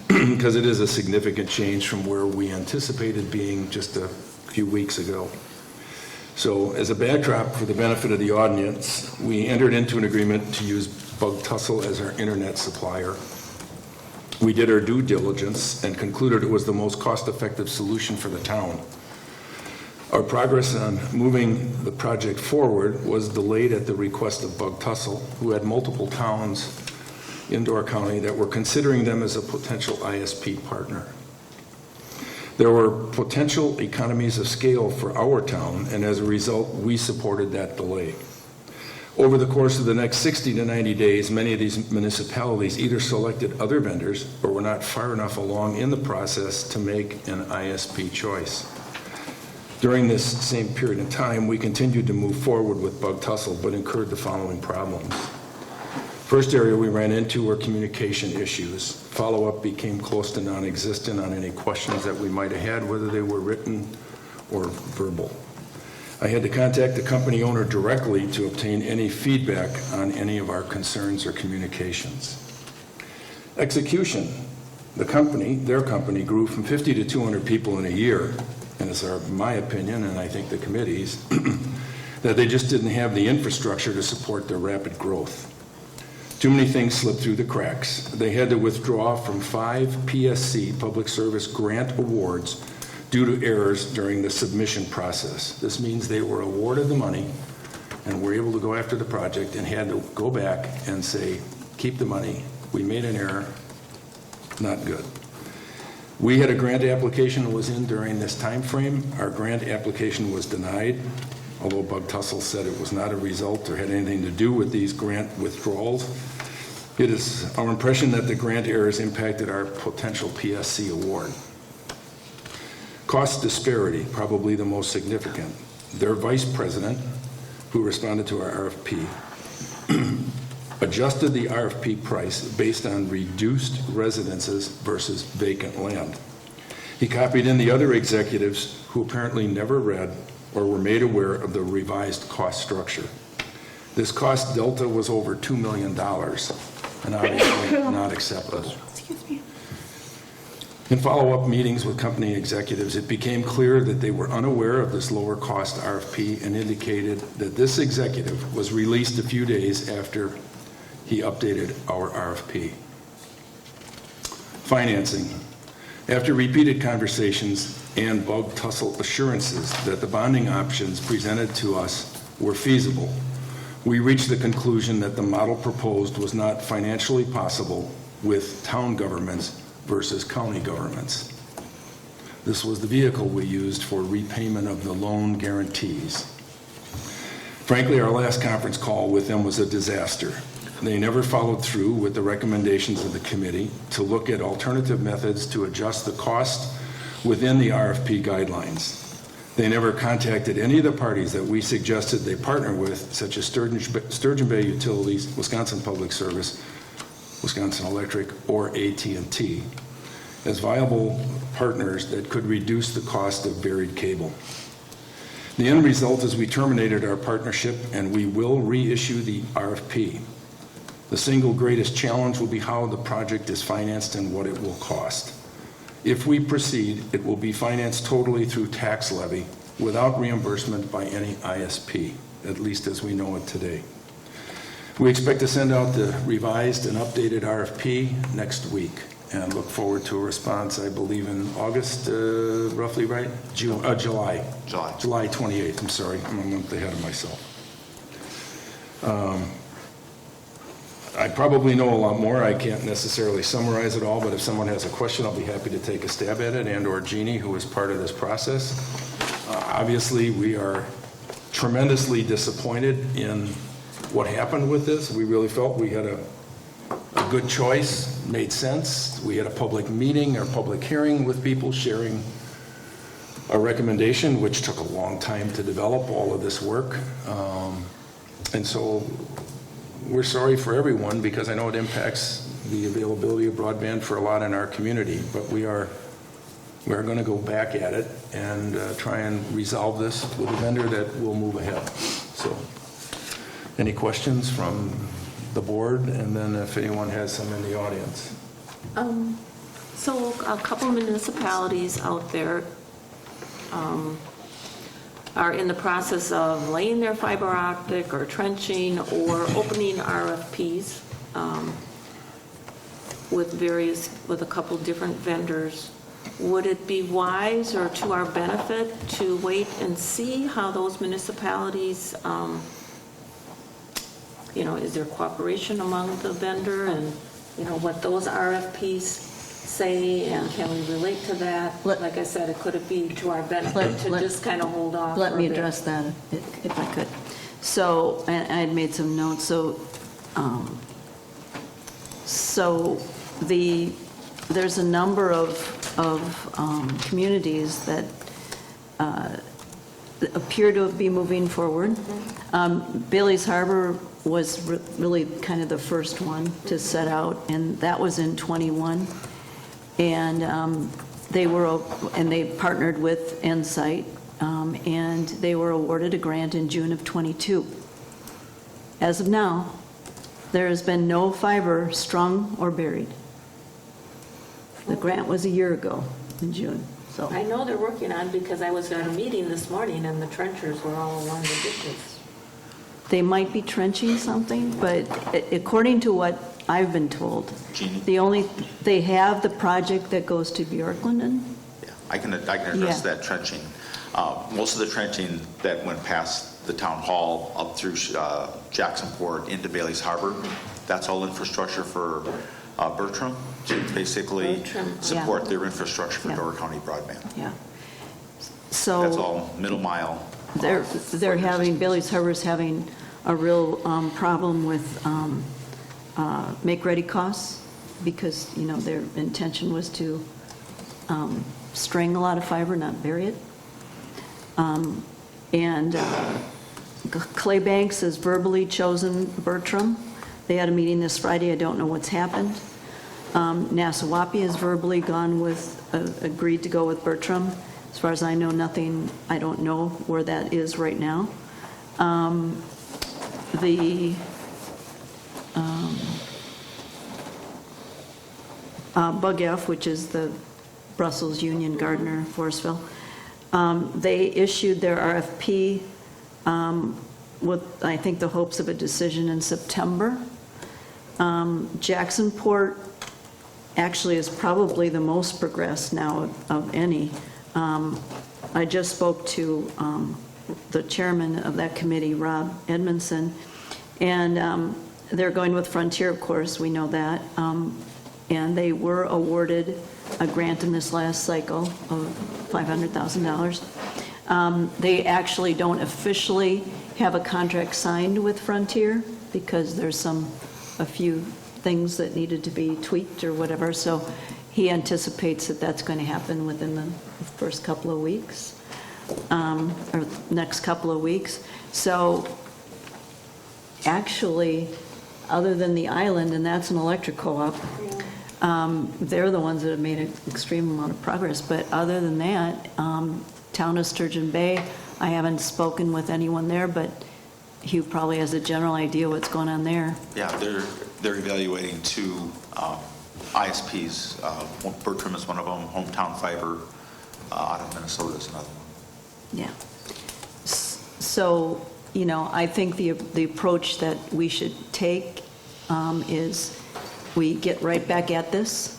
because it is a significant change from where we anticipated being just a few weeks ago. So as a backdrop for the benefit of the audience, we entered into an agreement to use Bug Tussle as our internet supplier. We did our due diligence and concluded it was the most cost-effective solution for the town. Our progress on moving the project forward was delayed at the request of Bug Tussle, who had multiple towns in Door County that were considering them as a potential ISP partner. There were potential economies of scale for our town, and as a result, we supported that delay. Over the course of the next 60 to 90 days, many of these municipalities either selected other vendors or were not far enough along in the process to make an ISP choice. During this same period of time, we continued to move forward with Bug Tussle, but incurred the following problems. First area we ran into were communication issues. Follow-up became close to non-existent on any questions that we might have had, whether they were written or verbal. I had to contact the company owner directly to obtain any feedback on any of our concerns or communications. Execution. Their company grew from 50 to 200 people in a year, and it's my opinion, and I think the committee's, that they just didn't have the infrastructure to support their rapid growth. Too many things slipped through the cracks. They had to withdraw from 5 PSC, Public Service Grant Awards, due to errors during the submission process. This means they were awarded the money and were able to go after the project and had to go back and say, keep the money, we made an error, not good. We had a grant application that was in during this time frame. Our grant application was denied, although Bug Tussle said it was not a result or had anything to do with these grant withdrawals. It is our impression that the grant errors impacted our potential PSC award. Cost disparity, probably the most significant. Their vice president, who responded to our RFP, adjusted the RFP price based on reduced residences versus vacant land. He copied in the other executives who apparently never read or were made aware of the revised cost structure. This cost delta was over $2 million, and obviously not acceptable. In follow-up meetings with company executives, it became clear that they were unaware of this lower cost RFP and indicated that this executive was released a few days after he updated our RFP. Financing. After repeated conversations and Bug Tussle assurances that the bonding options presented to us were feasible, we reached the conclusion that the model proposed was not financially possible with town governments versus county governments. This was the vehicle we used for repayment of the loan guarantees. Frankly, our last conference call with them was a disaster. They never followed through with the recommendations of the committee to look at alternative methods to adjust the cost within the RFP guidelines. They never contacted any of the parties that we suggested they partner with, such as Sturgeon Bay Utilities, Wisconsin Public Service, Wisconsin Electric, or AT&T, as viable partners that could reduce the cost of buried cable. The end result is we terminated our partnership and we will reissue the RFP. The single greatest challenge will be how the project is financed and what it will cost. If we proceed, it will be financed totally through tax levy without reimbursement by any ISP, at least as we know it today. We expect to send out the revised and updated RFP next week and look forward to a response, I believe, in August, roughly, right? July. July 28th, I'm sorry. I'm a month ahead of myself. I probably know a lot more. I can't necessarily summarize it all, but if someone has a question, I'll be happy to take a stab at it, and/or Jeannie, who is part of this process. Obviously, we are tremendously disappointed in what happened with this. We really felt we had a good choice, made sense. We had a public meeting or public hearing with people sharing a recommendation, which took a long time to develop all of this work. And so we're sorry for everyone because I know it impacts the availability of broadband for a lot in our community, but we're going to go back at it and try and resolve this with a vendor that will move ahead. So, any questions from the board? And then if anyone has some in the audience. So a couple municipalities out there are in the process of laying their fiber optic or trenching or opening RFPs. with a couple different vendors. Would it be wise or to our benefit to wait and see how those municipalities, is there cooperation among the vendor and, what those RFPs say, and can we relate to that? Like I said, could it be to our benefit to just kind of hold off? Let for a me bit? address that if I could. So, and I had made some notes, there's a number of communities that appear to be moving forward. Bailey's Harbor was really kind of the first one to set out, and that was in '21. And they partnered with Ensight, and they were awarded a grant in June of '22. As of now, there has been no fiber strung or buried. The grant was a year ago in June, so. I know they're working on, because I was at a meeting this morning and the trenchers were all along the ditches. They might be trenching something, but according to what I've been told, they have the project that goes to Bjorklanden. Yeah, I can address that trenching. Most of the trenching that went past the town hall up through Jacksonport into Bailey's Harbor, that's all infrastructure for Bertram to basically support their infrastructure for Door County broadband. Yeah. So. That's all middle mile. They're having, Bailey's Harbor's having a real problem with make-ready costs, because, their intention was to string a lot of fiber, not bury it. And Clay Banks has verbally chosen Bertram. They had a meeting this Friday. I don't know what's happened. Nassawappi has verbally agreed to go with Bertram. As far as I know, nothing, I don't know where that is right now. Bug F, which is the Brussels, Union, Gardner, Forestville, they issued their RFP with, I think, the hopes of a decision in September. Jacksonport actually is probably the most progressed now of any. I just spoke to the chairman of that committee, Rob Edmondson, and they're going with Frontier, of course, we know that. And they were awarded a grant in this last cycle of $500,000. They actually don't officially have a contract signed with Frontier, because there's a few things that needed to be tweaked or whatever, so he anticipates that that's going to happen within the first couple of weeks, or next couple of weeks. So actually, other than the island, and that's an electric co-op, they're the ones that have made an extreme amount of progress. But other than that, town of Sturgeon Bay, I haven't spoken with anyone there, but Hugh probably has a general idea what's going on there. Yeah, they're evaluating two ISPs. Bertram is one of them. Hometown Fiber out of Minnesota is another one. Yeah. So, I think the approach that we should take is we get right back at this.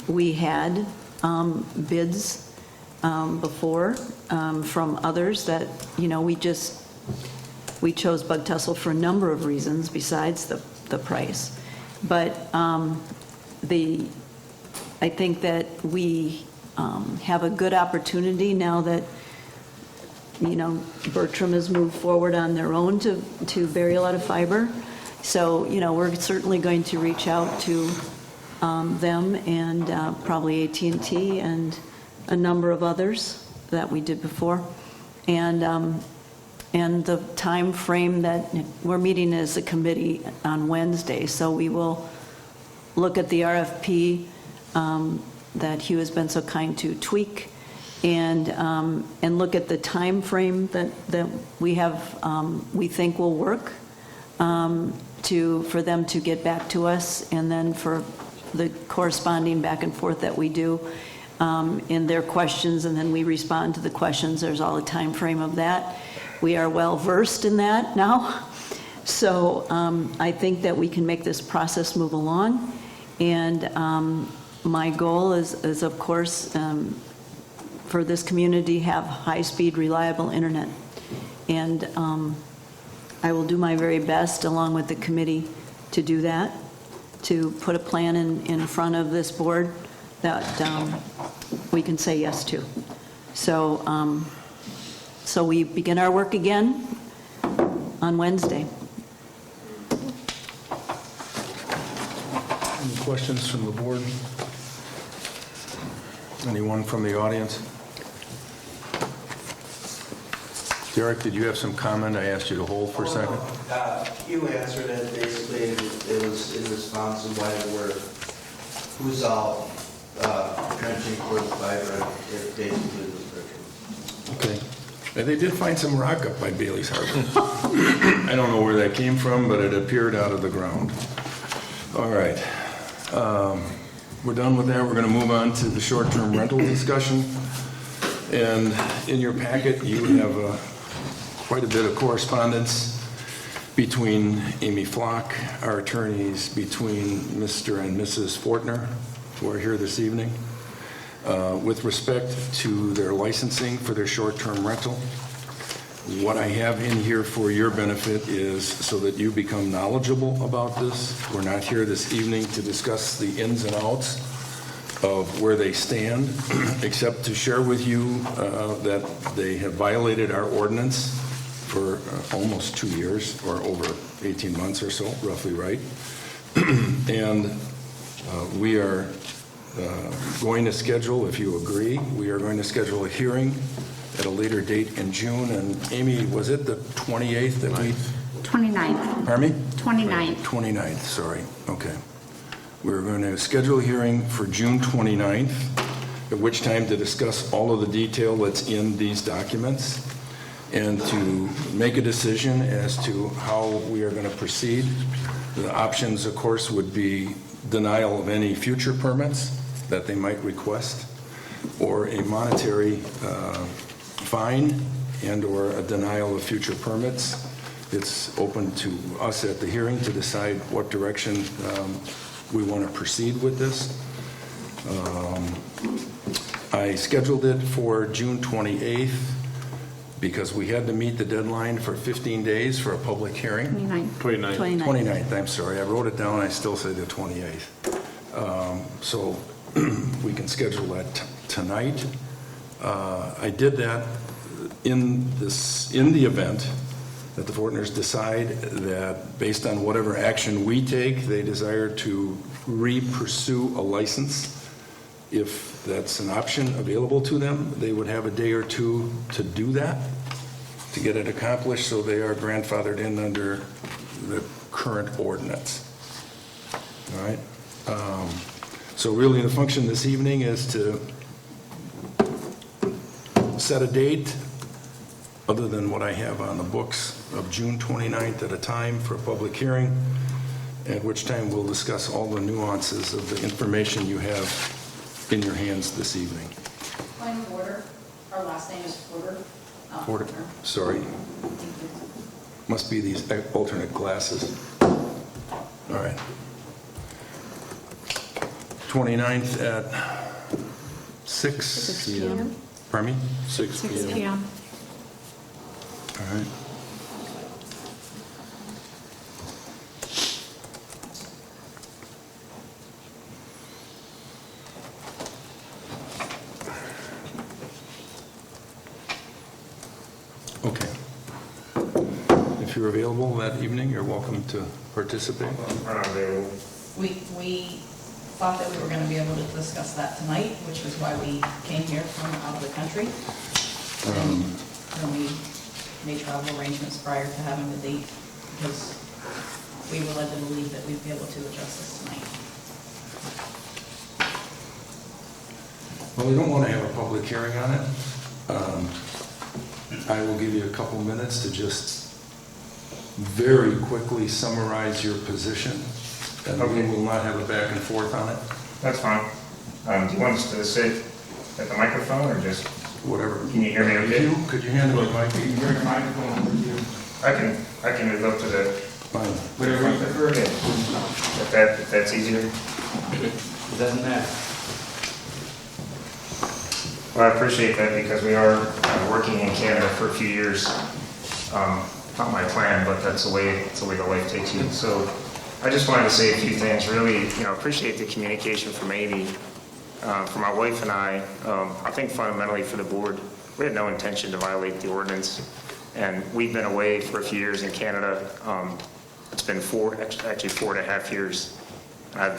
We had bids before from others that, we chose Bug Tussle for a number of reasons besides the price. But I think that we have a good opportunity now that, Bertram has moved forward on their own to bury a lot of fiber. So, we're certainly going to reach out to them and probably AT&T and a number of others that we did before. And the time frame that we're meeting as a committee on Wednesday, so we will look at the RFP that Hugh has been so kind to tweak, and look at the time frame that we have, we think will work for them to get back to us, and then for the corresponding back and forth that we do in their questions, and then we respond to the questions. There's all a time frame of that. We are well versed in that now. So I think that we can make this process move along. And my goal is of course, for this community to have high-speed, reliable internet. And I will do my very best, along with the committee, to do that, to put a plan in front of this board that we can say yes to. So, so we begin our work again on Wednesday. Any questions from the board? Anyone from the audience? Derek, did you have some comment? I asked you to hold for a second. You answered it. Basically, it was in response to why who's all trenching for the fiber. It basically was virtual. Okay. They did find some rock up by Bailey's Harbor. I don't know where that came from, but it appeared out of the ground. All right. We're done with that. We're going to move on to the short-term rental discussion. And in your packet, you have quite a bit of correspondence between Amy Flock, our attorneys, between Mr. and Mrs. Fortner, who are here this evening, with respect to their licensing for their short-term rental. What I have in here for your benefit is so that you become knowledgeable about this. We're not here this evening to discuss the ins and outs of where they stand, except to share with you that they have violated our ordinance for almost 2 years, or over 18 months or so, roughly right. And we are going to schedule, if you agree, we are going to schedule a hearing at a later date in June. And Amy, was it the 28th that we? 29th. Pardon me? 29th. 29th, sorry. Okay. We're going to schedule a hearing for June 29th, at which time to discuss all of the detail that's in these documents and to make a decision as to how we are going to proceed. The options, of course, would be denial of any future permits that they might request, or a monetary fine and/or a denial of future permits. It's open to us at the hearing to decide what direction we want to proceed with this. I scheduled it for June 28th because we had to meet the deadline for 15 days for a public hearing. 29th. 29th, I'm sorry. I wrote it down, I still say the 28th. So we can schedule that tonight. I did that in the event that the Fortners decide that based on whatever action we take, they desire to re-pursue a license. If that's an option available to them, they would have a day or two to do that, to get it accomplished, so they are grandfathered in under the current ordinance. All right? So really, the function this evening is to set a date, other than what I have on the books, of June 29th at a time for a public hearing, at which time we'll discuss all the nuances of the information you have in your hands this evening. Point of order, our last name is Porter. Porter, sorry. Must be these alternate glasses. All right. 29th at 6 p.m. Pardon me? 6 6 p.m. p.m. All right. Okay. If you're available that evening, you're welcome to participate. We thought that we were going to be able to discuss that tonight, which was why we came here from out of the country. And then we made travel arrangements prior to having the date, because we were led to believe that we'd be able to address this tonight. Well, we don't want to have a public hearing on it. I will give you a couple minutes to just very quickly summarize your position, and we will not have a back and forth on it. That's fine. Do you want us to sit at the microphone or just? Whatever. Can you hear me okay? Could you hand me the mic? Can you bring a microphone over to you? I can move up to the. Fine. Whatever you prefer. If that's easier. It doesn't matter. Well, I appreciate that because we are working in Canada for a few years. Not my plan, but that's the way the life takes you. So I just wanted to say a few things. Really, appreciate the communication from Amy. For my wife and I think fundamentally for the board, we had no intention to violate the ordinance. And we've been away for a few years in Canada. It's been 4.5 years. I've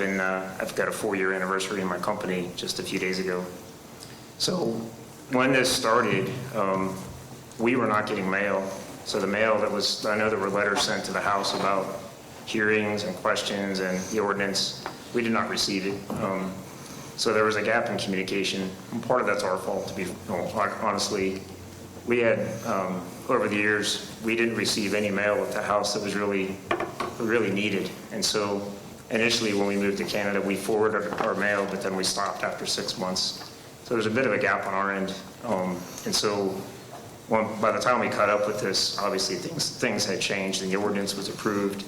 got a 4-year anniversary in my company just a few days ago. So when this started, we were not getting mail. So the mail I know there were letters sent to the House about hearings and questions and the ordinance. We did not receive it. So there was a gap in communication. And part of that's our fault, to be honestly. We had, over the years, we didn't receive any mail at the House that was really needed. And so initially when we moved to Canada, we forwarded our mail, but then we stopped after 6 months. So there's a bit of a gap on our end. And so by the time we caught up with this, obviously things had changed and the ordinance was approved.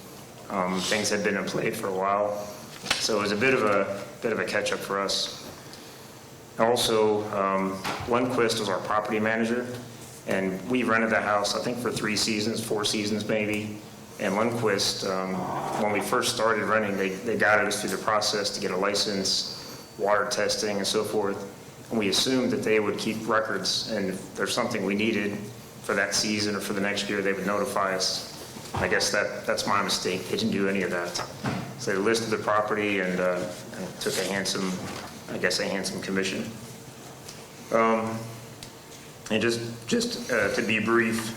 Things had been in play for a while. So it was a bit of a catch-up for us. Also, Lundquist was our property manager, and we rented the house, I think, for 4 seasons maybe. And Lundquist, when we first started renting, they guided us through the process to get a license, water testing, and so forth. And we assumed that they would keep records, and if there's something we needed for that season or for the next year, they would notify us. I guess that's my mistake. They didn't do any of that. So they listed the property and took a handsome commission. And just to be brief,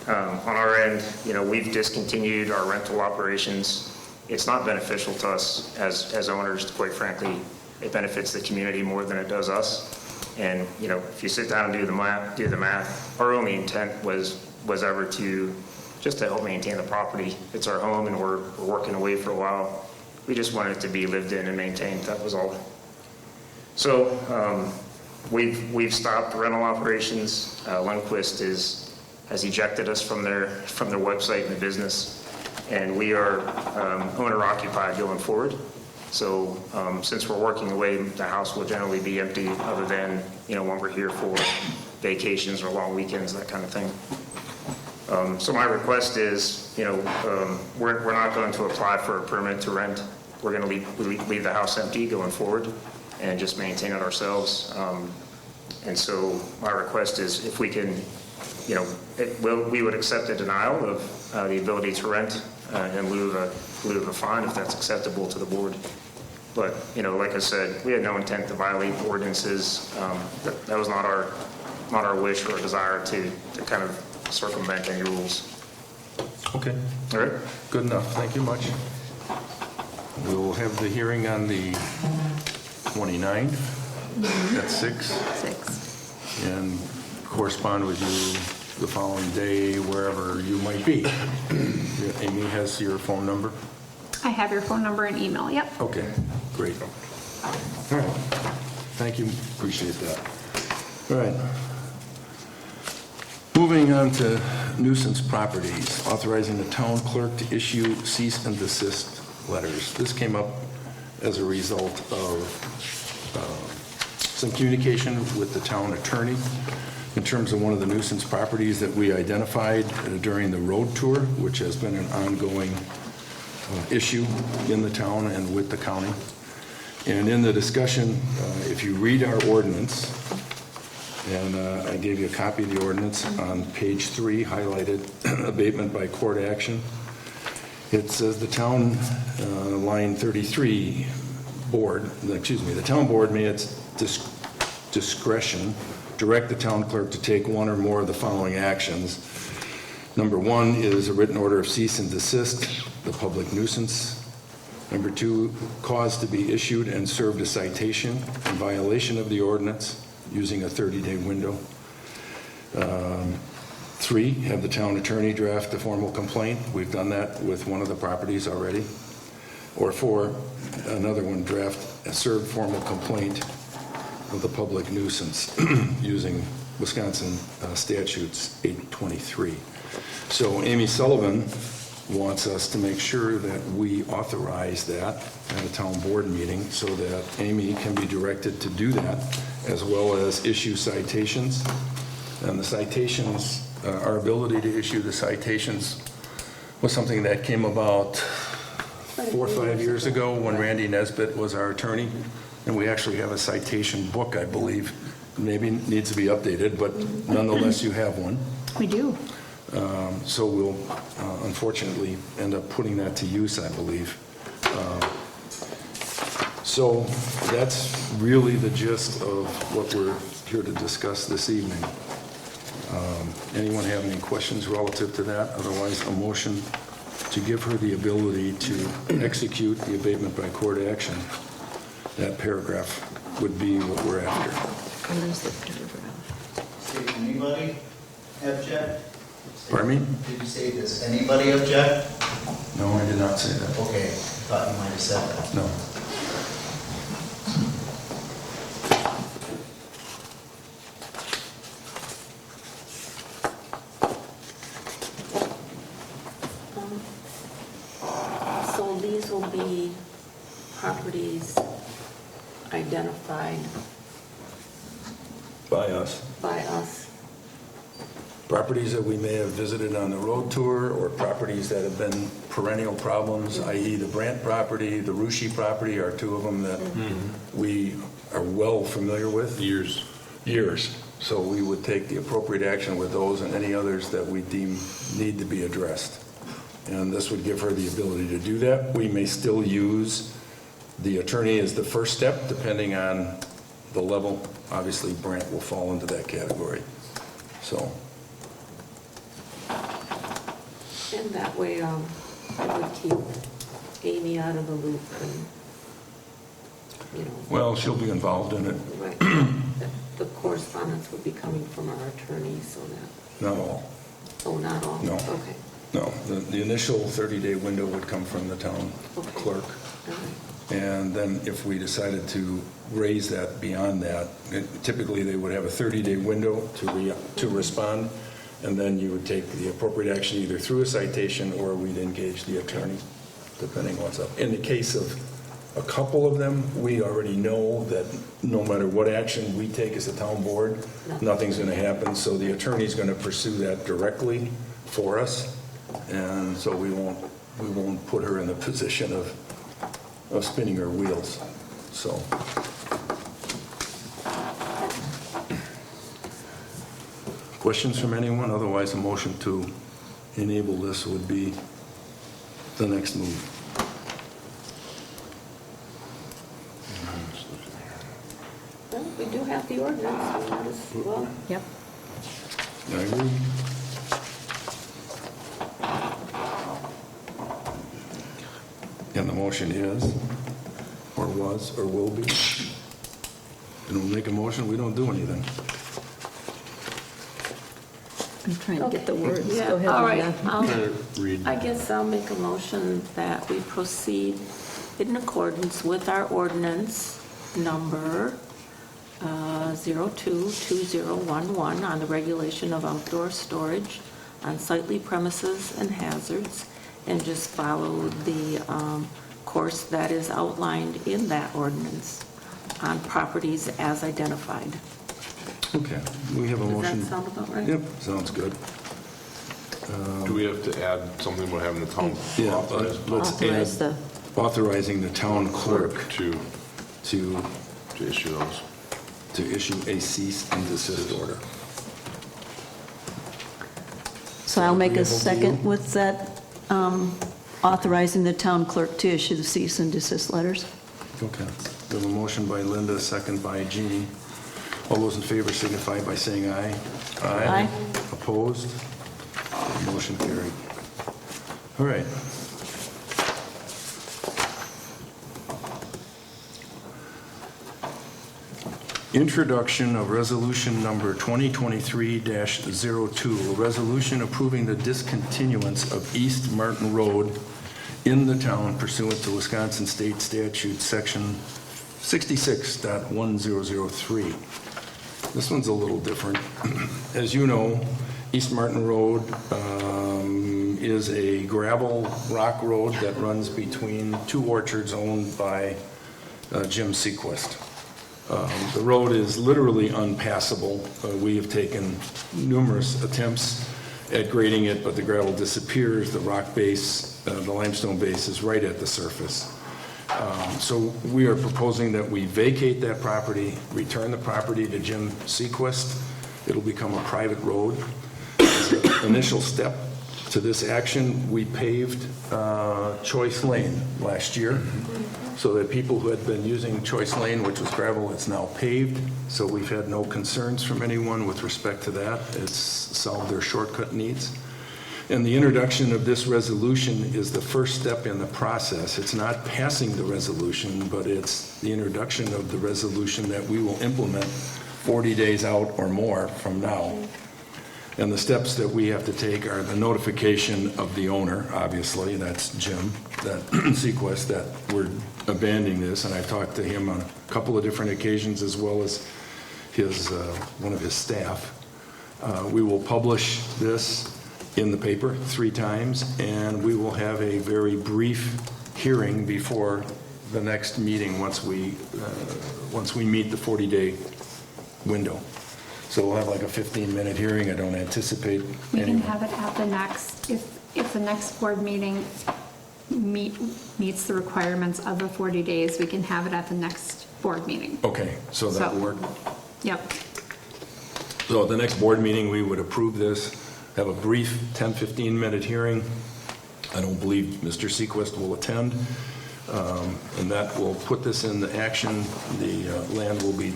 on our end, we've discontinued our rental operations. It's not beneficial to us as owners, quite frankly. It benefits the community more than it does us. And if you sit down and do the math, our only intent was ever to just to help maintain the property. It's our home, and we're working away for a while. We just wanted it to be lived in and maintained. That was all. So we've stopped rental operations. Lundquist has ejected us from their website and the business, and we are owner occupied going forward. So since we're working away, the house will generally be empty, other than when we're here for vacations or long weekends, that kind of thing. So my request is, we're not going to apply for a permit to rent. We're going to leave the house empty going forward and just maintain it ourselves. And so my request is, if we can, we would accept a denial of the ability to rent in lieu of a fine, if that's acceptable to the board. But like I said, we had no intent to violate the ordinances. That was not our wish or desire to kind of circumvent any rules. Okay. All right. Good enough. Thank you much. We will have the hearing on the 29th at 6. And correspond with you the following day, wherever you might be. Amy has your phone number? I have your phone number and email, yep. Okay, great. All right. Thank you. Appreciate that. All right. Moving on to nuisance properties, authorizing the town clerk to issue cease and desist letters. This came up as a result of some communication with the town attorney in terms of one of the nuisance properties that we identified during the road tour, which has been an ongoing issue in the town and with the county. And in the discussion, if you read our ordinance, and I gave you a copy of the ordinance on page 3, highlighted, abatement by court action. It says the town, line 33, the town board may at its discretion direct the town clerk to take one or more of the following actions. Number 1 is a written order of cease and desist, the public nuisance. Number 2, cause to be issued and served a citation in violation of the ordinance using a 30-day window. 3, have the town attorney draft a formal complaint. We've done that with one of the properties already. Or 4, another one, draft a served formal complaint of the public nuisance using Wisconsin statutes 823. So Amy Sullivan wants us to make sure that we authorize that at a town board meeting so that Amy can be directed to do that, as well as issue citations. And the citations, our ability to issue the citations was something that came about 4 or 5 years ago when Randy Nesbitt was our attorney. And we actually have a citation book, I believe. Maybe needs to be updated, but nonetheless, you have one. We do. So we'll unfortunately end up putting that to use, I believe. So that's really the gist of what we're here to discuss this evening. Anyone have any questions relative to that? Otherwise, a motion to give her the ability to execute the abatement by court action. That paragraph would be what we're after. What is the paragraph? Did anybody object? Pardon me? Did you say, does anybody object? No, I did not say that. Okay, I thought you might have said that. No. So these will be properties identified By us. by us. Properties that we may have visited on the road tour, or properties that have been perennial problems, i.e. the Brandt property, the Rushi property are two of them that we are well familiar with. Years. So we would take the appropriate action with those and any others that we deem need to be addressed. And this would give her the ability to do that. We may still use the attorney as the first step, depending on the level. Obviously, Brandt will fall into that category. So, And that way, I would keep Amy out of the loop and, you know. well, she'll be involved in it. Right. The correspondence would be coming from our attorney, so that, Not all. oh, not all? No. Okay. No, the initial 30-day window would come from the town clerk. All right. And then if we decided to raise that beyond that, typically they would have a 30-day window to respond, and then you would take the appropriate action either through a citation or we'd engage the attorney, depending what's up. In the case of a couple of them, we already know that no matter what action we take as a town board, nothing's going to happen, so the attorney's going to pursue that directly for us, and so we won't put her in the position of spinning her wheels. So, questions from anyone? Otherwise, a motion to enable this would be the next move. Well, we do have the ordinance, so that is, well, Yep. I agree. And the motion is, or was, or will be. We don't make a motion, we don't do anything. I'm trying to get the words. yeah, Go ahead, all right. Linda. Read. I guess I'll make a motion that we proceed in accordance with our ordinance number 022011 on the regulation of outdoor storage on sightly premises and hazards, and just follow the course that is outlined in that ordinance on properties as identified. Okay, we have a Does motion. that sound about right? Yep, sounds good. Do we have to add something about having the town Yeah, authorize let's Authorize add authorizing the town clerk to to issue those? issue a cease and desist order. So I'll make a Agreeable to second you? with that, authorizing the town clerk to issue the cease and desist letters. Okay. We have a motion by Linda, second by Jeannie. All those in favor signify by saying aye. Aye. Opposed? Motion carried. All right. Introduction of resolution number 2023-02, a resolution approving the discontinuance of East Martin Road in the town pursuant to Wisconsin State Statute, Section 66.1003. This one's a little different. As you know, East Martin Road is a gravel rock road that runs between two orchards owned by Jim Sequist. The road is literally unpassable. We have taken numerous attempts at grading it, but the gravel disappears. The rock base, the limestone base is right at the surface. So we are proposing that we vacate that property, return the property to Jim Sequist. It'll become a private road. As an initial step to this action, we paved Choice Lane last year, so that people who had been using Choice Lane, which was gravel, it's now paved. So we've had no concerns from anyone with respect to that. It's solved their shortcut needs. And the introduction of this resolution is the first step in the process. It's not passing the resolution, but it's the introduction of the resolution that we will implement 40 days out or more from now. And the steps that we have to take are the notification of the owner, obviously, that's Jim, that Sequist, that we're abandoning this. And I've talked to him on a couple of different occasions, as well as his, one of his staff. We will publish this in the paper 3 times, and we will have a very brief hearing before the next meeting once we meet the 40-day window. So we'll have like a 15-minute hearing. I don't anticipate We any. can have it at the next, if the next board meeting meets the requirements of the 40 days, we can have it at the next board meeting. Okay, so that will work. Yep. So at the next board meeting, we would approve this, have a brief 10, 15-minute hearing. I don't believe Mr. Sequist will attend, and that will put this into action. The land will be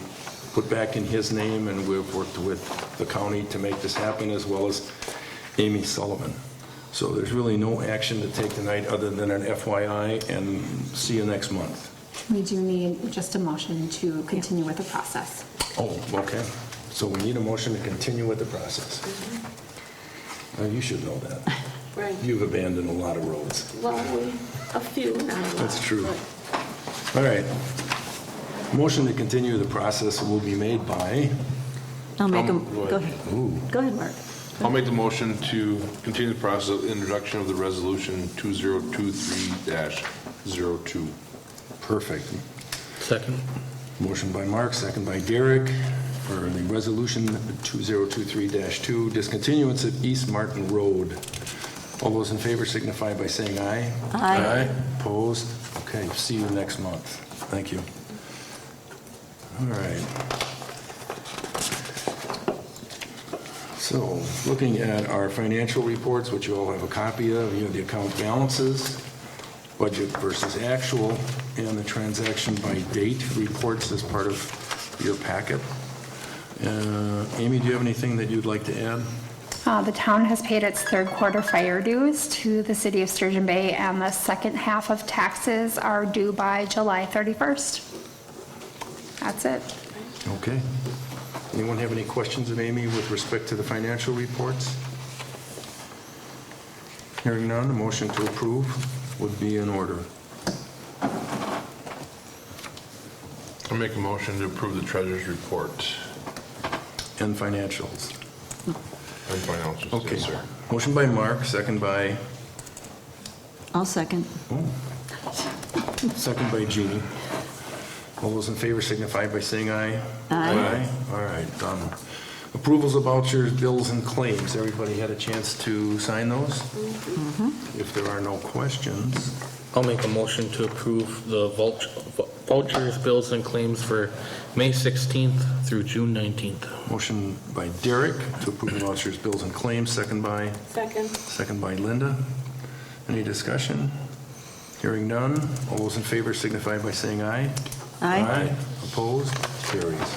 put back in his name, and we've worked with the county to make this happen, as well as Amy Sullivan. So there's really no action to take tonight other than an FYI, and see you next month. We do need just a motion to continue with the process. Oh, okay. So we need a motion to continue with the process. You should know that. Right. You've abandoned a lot of roads. Well, a few, not a lot. That's true. but- All right. Motion to continue the process will be made by, I'll make them, go go ahead. ahead. ooh, Go ahead, Mark. I'll make the motion to continue the process of introduction of the resolution 2023-02. perfect. Second? Motion by Mark, second by Derek for the resolution 2023-2, discontinuance of East Martin Road. All those in favor signify by saying aye. Aye. Opposed? Okay, see you next month. Thank you. All right. So, looking at our financial reports, which you all have a copy of, you have the account balances, budget versus actual, and the transaction by date reports as part of your packet. Amy, do you have anything that you'd like to add? The town has paid its third quarter fire dues to the city of Sturgeon Bay, and the second half of taxes are due by July 31st. That's it. Okay. Anyone have any questions of Amy with respect to the financial reports? Hearing none, a motion to approve would be in order. I'll make a motion to approve the treasurer's report And financials. and financials. Okay. Yes, sir. Motion by Mark, second by, I'll second. second by Jeannie. All those in favor signify by saying aye. Aye. All right, done. Approvals of vouchers, bills, and claims. Everybody had a chance to sign those? If there are no questions, I'll make a motion to approve the vouchers, bills, and claims for May 16th through June 19th. motion by Derek to approve the vouchers, bills, and claims, second by Linda. Any discussion? Hearing none. All those in favor signify by saying aye. Aye. Opposed? Carries.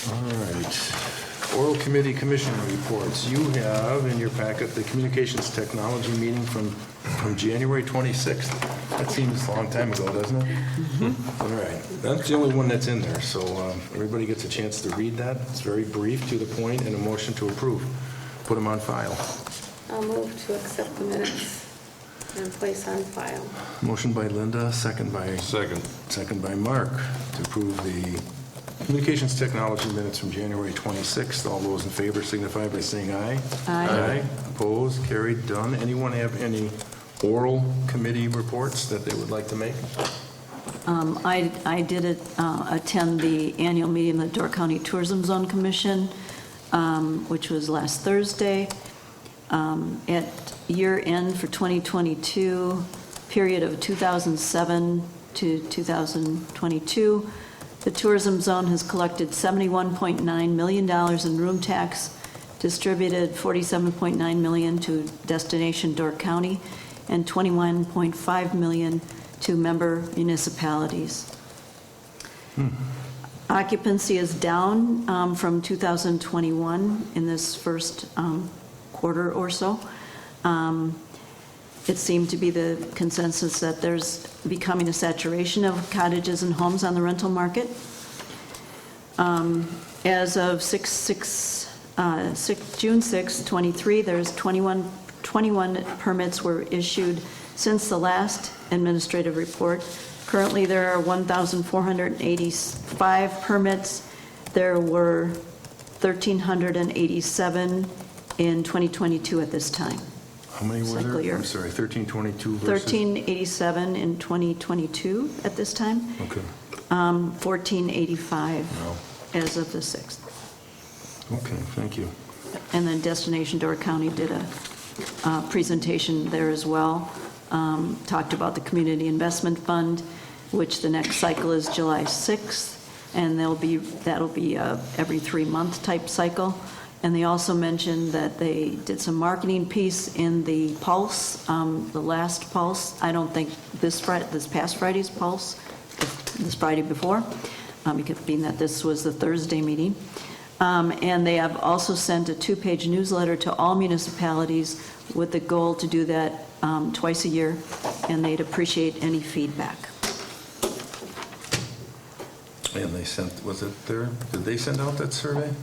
All right. Oral committee commission reports. You have in your packet the communications technology meeting from January 26th. That seems a long time ago, doesn't it? All right. That's the only one that's in there, so everybody gets a chance to read that. It's very brief, to the point, and a motion to approve. Put them on file. I'll move to accept the minutes and place on file. Motion by Linda, second by Second. Mark to approve the Communications technology minutes from January 26th. All those in favor signify by saying aye. Aye. Opposed, carried, done. Anyone have any oral committee reports that they would like to make? I did attend the annual meeting of the Door County Tourism Zone Commission, which was last Thursday. At year end for 2022, period of 2007 to 2022, the tourism zone has collected $71.9 million in room tax, distributed $47.9 million to Destination Door County, and $21.5 million to member municipalities. Occupancy is down from 2021 in this first quarter or so. It seemed to be the consensus that there's becoming a saturation of cottages and homes on the rental market. As of June 6, 23, there's 21 permits were issued since the last administrative report. Currently, there are 1,485 permits. There were 1,387 in 2022 at this time. How many were Cycle there? year. I'm sorry, 1322 versus? 1,387 in 2022 at this time. Okay. 1,485 Wow. as of the 6th. Okay, thank you. And then Destination Door County did a presentation there as well. Talked about the Community Investment Fund, which the next cycle is July 6th, and that'll be every 3-month type cycle. And they also mentioned that they did some marketing piece in the Pulse, the last Pulse. I don't think this past Friday's Pulse, this Friday before, because being that this was the Thursday meeting. And they have also sent a 2-page newsletter to all municipalities with the goal to do that twice a year, and they'd appreciate any feedback. And they sent, did they send out that survey?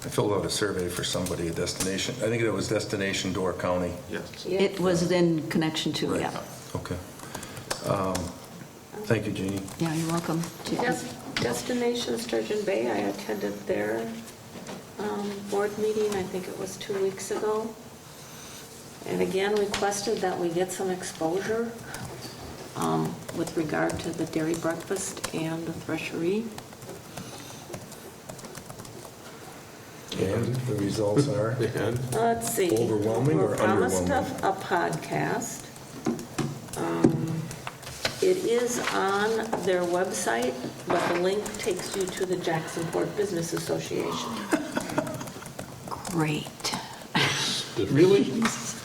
I filled out a survey for somebody at Destination, I think it was Destination Door County. Yes. It was in connection to, yeah. Okay. Thank you, Jeannie. Yeah, you're welcome. Destination Sturgeon Bay, I attended their board meeting, I think it was 2 weeks ago. And again, requested that we get some exposure with regard to the dairy breakfast and the threshery. And the results are? Let's see. Overwhelming or We're promised underwhelming? a podcast. It is on their website, but the link takes you to the Jacksonport Business Association. Great. Really?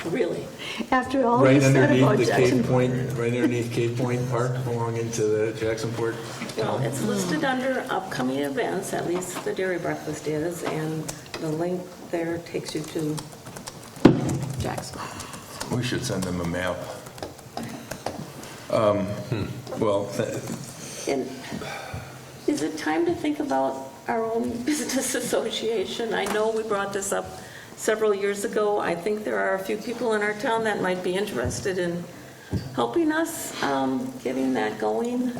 Really? After all Right you said underneath about the Cape Jackson. Point, right underneath Cape Point Park, along into the Jacksonport Well, town? it's listed under upcoming events, at least the dairy breakfast is, and the link there takes you to Jackson. We should send them a map. Well, And is it time to think about our own business association? I know we brought this up several years ago. I think there are a few people in our town that might be interested in helping us getting that going.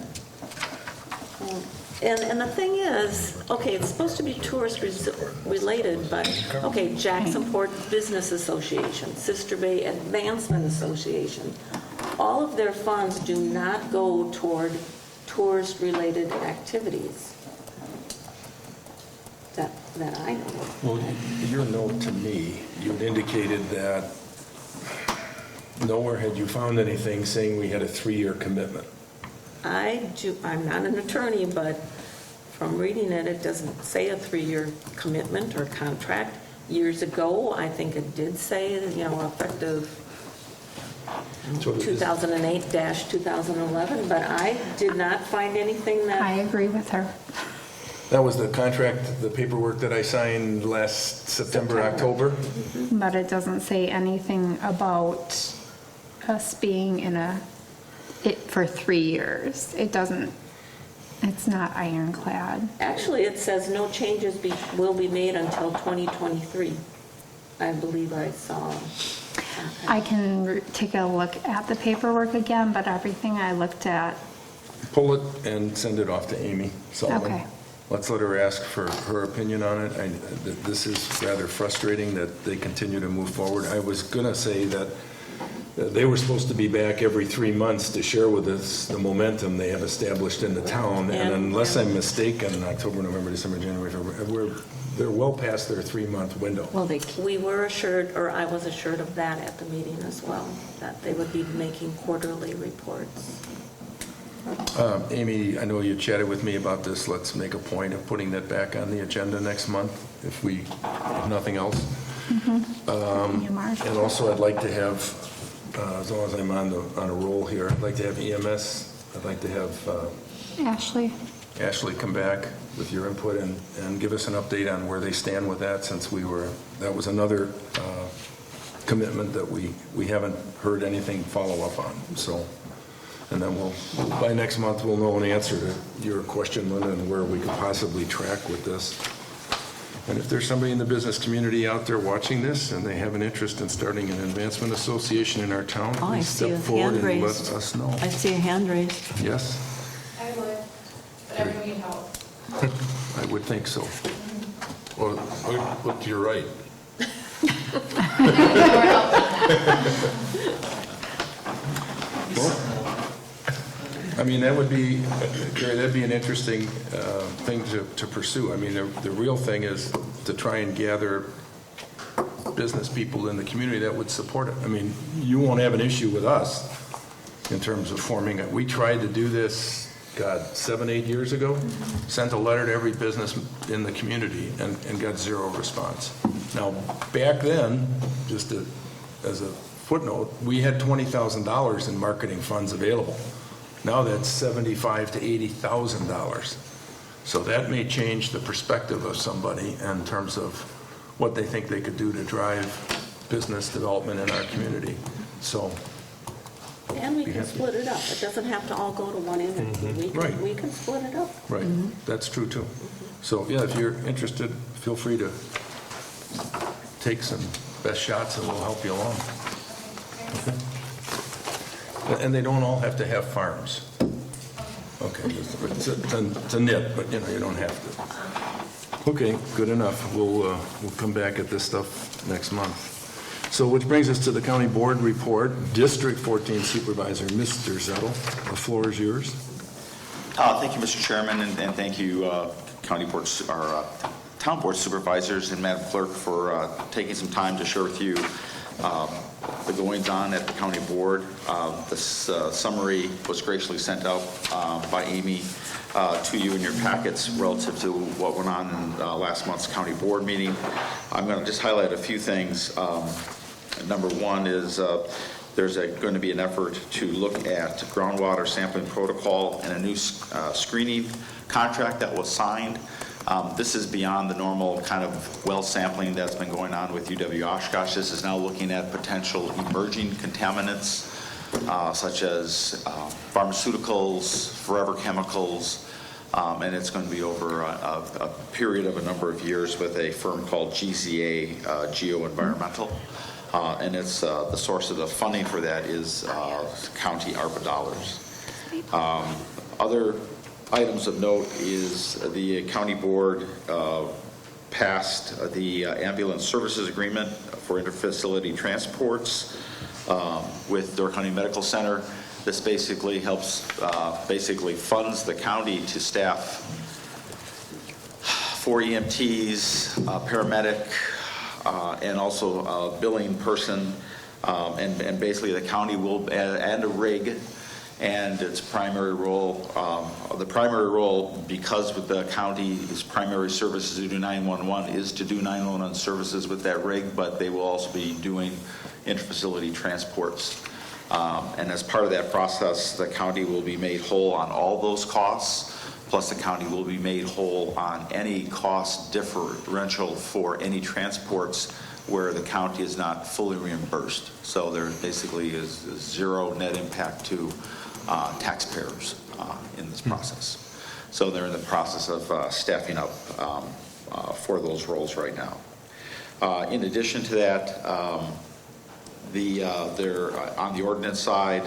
And the thing is, okay, it's supposed to be tourist related, but, okay, Jacksonport Business Association, Sister Bay Advancement Association, all of their funds do not go toward tourist-related activities that I know of. well, your note to me, you indicated that nowhere had you found anything saying we had a 3-year commitment. I'm not an attorney, but from reading it, it doesn't say a 3-year commitment or contract. Years ago, I think it did say, effective 2008-2011, but I did not find anything I that, agree with her. That was the contract, the paperwork that I signed last September, October? But it doesn't say anything about us being in it for 3 years. It doesn't, it's not ironclad. actually, it says no changes will be made until 2023. I believe I saw. I can take a look at the paperwork again, but everything I looked at, Pull it and send it off to Amy Sullivan. okay. let's let her ask for her opinion on it. This is rather frustrating that they continue to move forward. I was going to say that they were supposed to be back every 3 months to share with us the momentum they have established in the town. And unless I'm mistaken, October, November, December, January, February, they're well past their 3-month window. Well, We were assured, or I was assured of that at the meeting as well, that they would be making quarterly reports. Amy, I know you chatted with me about this. Let's make a point of putting that back on the agenda next month, if nothing else. And also, I'd like to have, as long as I'm on a roll here, I'd like to have EMS. I'd like to have Ashley come back with your input and give us an update on where they stand with that, since that was another commitment that we haven't heard anything follow up on. So, and then by next month, we'll know an answer to your question, Linda, and where we could possibly track with this. And if there's somebody in the business community out there watching this and they have an interest in starting an advancement association in our town, please step forward and let us know. I see a hand raised. Yes? I would, but I would need help. I would think so. Well, look to your right. I mean, that would be, Gary, that'd be an interesting thing to pursue. I mean, the real thing is to try and gather business people in the community that would support it. I mean, you won't have an issue with us in terms of forming it. We tried to do this, 7, 8 years ago, sent a letter to every business in the community and got zero response. Now, back then, just as a footnote, we had $20,000 in marketing funds available. Now that's $75,000 to $80,000. So that may change the perspective of somebody in terms of what they think they could do to drive business development in our community. So. And we can split it up. It doesn't have to all go to one entity. We can split it up. Right, that's true too. So, yeah, if you're interested, feel free to take some best shots and we'll help you along. Okay. And they don't all have to have farms. Okay, it's a nit, but you don't have to. Okay, good enough. We'll come back at this stuff next month. So, which brings us to the county board report. District 14 Supervisor, Mr. Zettel, the floor is yours. Thank you, Mr. Chairman, and thank you, town board supervisors and Madam Clerk for taking some time to share with you the goings-on at the county board. This summary was graciously sent out by Amy to you in your packets relative to what went on in last month's county board meeting. I'm going to just highlight a few things. Number one is there's going to be an effort to look at groundwater sampling protocol and a new screening contract that was signed. This is beyond the normal kind of well sampling that's been going on with UW-Oshkosh. This is now looking at potential emerging contaminants such as pharmaceuticals, forever chemicals, and it's going to be over a period of a number of years with a firm called GCA Geoenvironmental. And it's the source of the funding for that is county ARPA dollars. Other items of note is the county board passed the ambulance services agreement for interfacility transports with Door County Medical Center. This basically helps, funds the county to staff 4 EMTs, paramedic, and also a billing person, and basically the county will, and a rig, and its primary role, because with the county's primary services to do 911 is to do 911 services with that rig, but they will also be doing interfacility transports. And as part of that process, the county will be made whole on all those costs, plus the county will be made whole on any cost differential for any transports where the county is not fully reimbursed. So there basically is zero net impact to taxpayers in this process. So they're in the process of staffing up for those roles right now. In addition to that, they're on the ordinance side,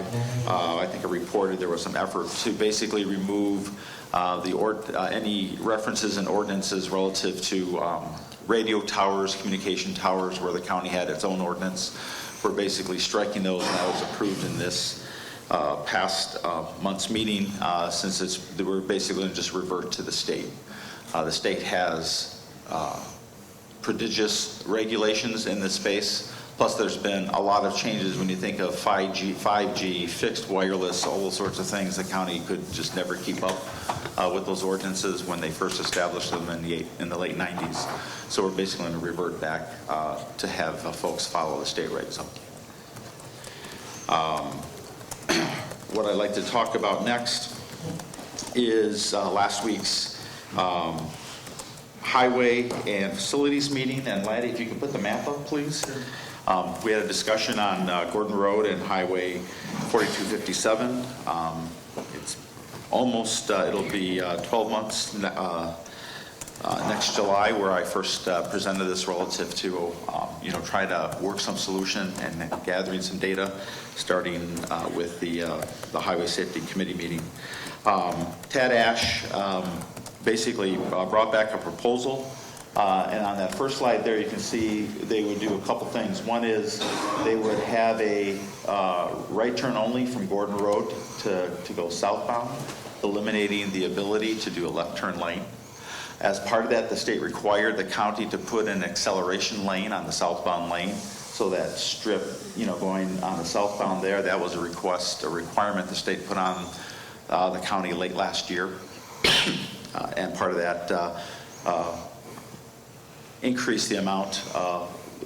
I think I reported there was some effort to basically remove any references and ordinances relative to radio towers, communication towers, where the county had its own ordinance. We're basically striking those, and that was approved in this past month's meeting, since we're basically going to just revert to the state. The state has prodigious regulations in this space. Plus, there's been a lot of changes when you think of 5G, fixed wireless, all those sorts of things. The county could just never keep up with those ordinances when they first established them in the late 90s. So we're basically going to revert back to have folks follow the state regs. What I'd like to talk about next is last week's highway and facilities meeting. And Laddie, if you can put the map up, please. We had a discussion on Gordon Road and Highway 4257. It's almost, it'll be 12 months next July, where I first presented this relative to, try to work some solution and gathering some data, starting with the Highway Safety Committee meeting. Tad Ash basically brought back a proposal. And on that first slide there, you can see they would do a couple things. One is they would have a right turn only from Gordon Road to go southbound, eliminating the ability to do a left turn lane. As part of that, the state required the county to put an acceleration lane on the southbound lane. So that strip, going on the southbound there, that was a requirement the state put on the county late last year. And part of that increased the amount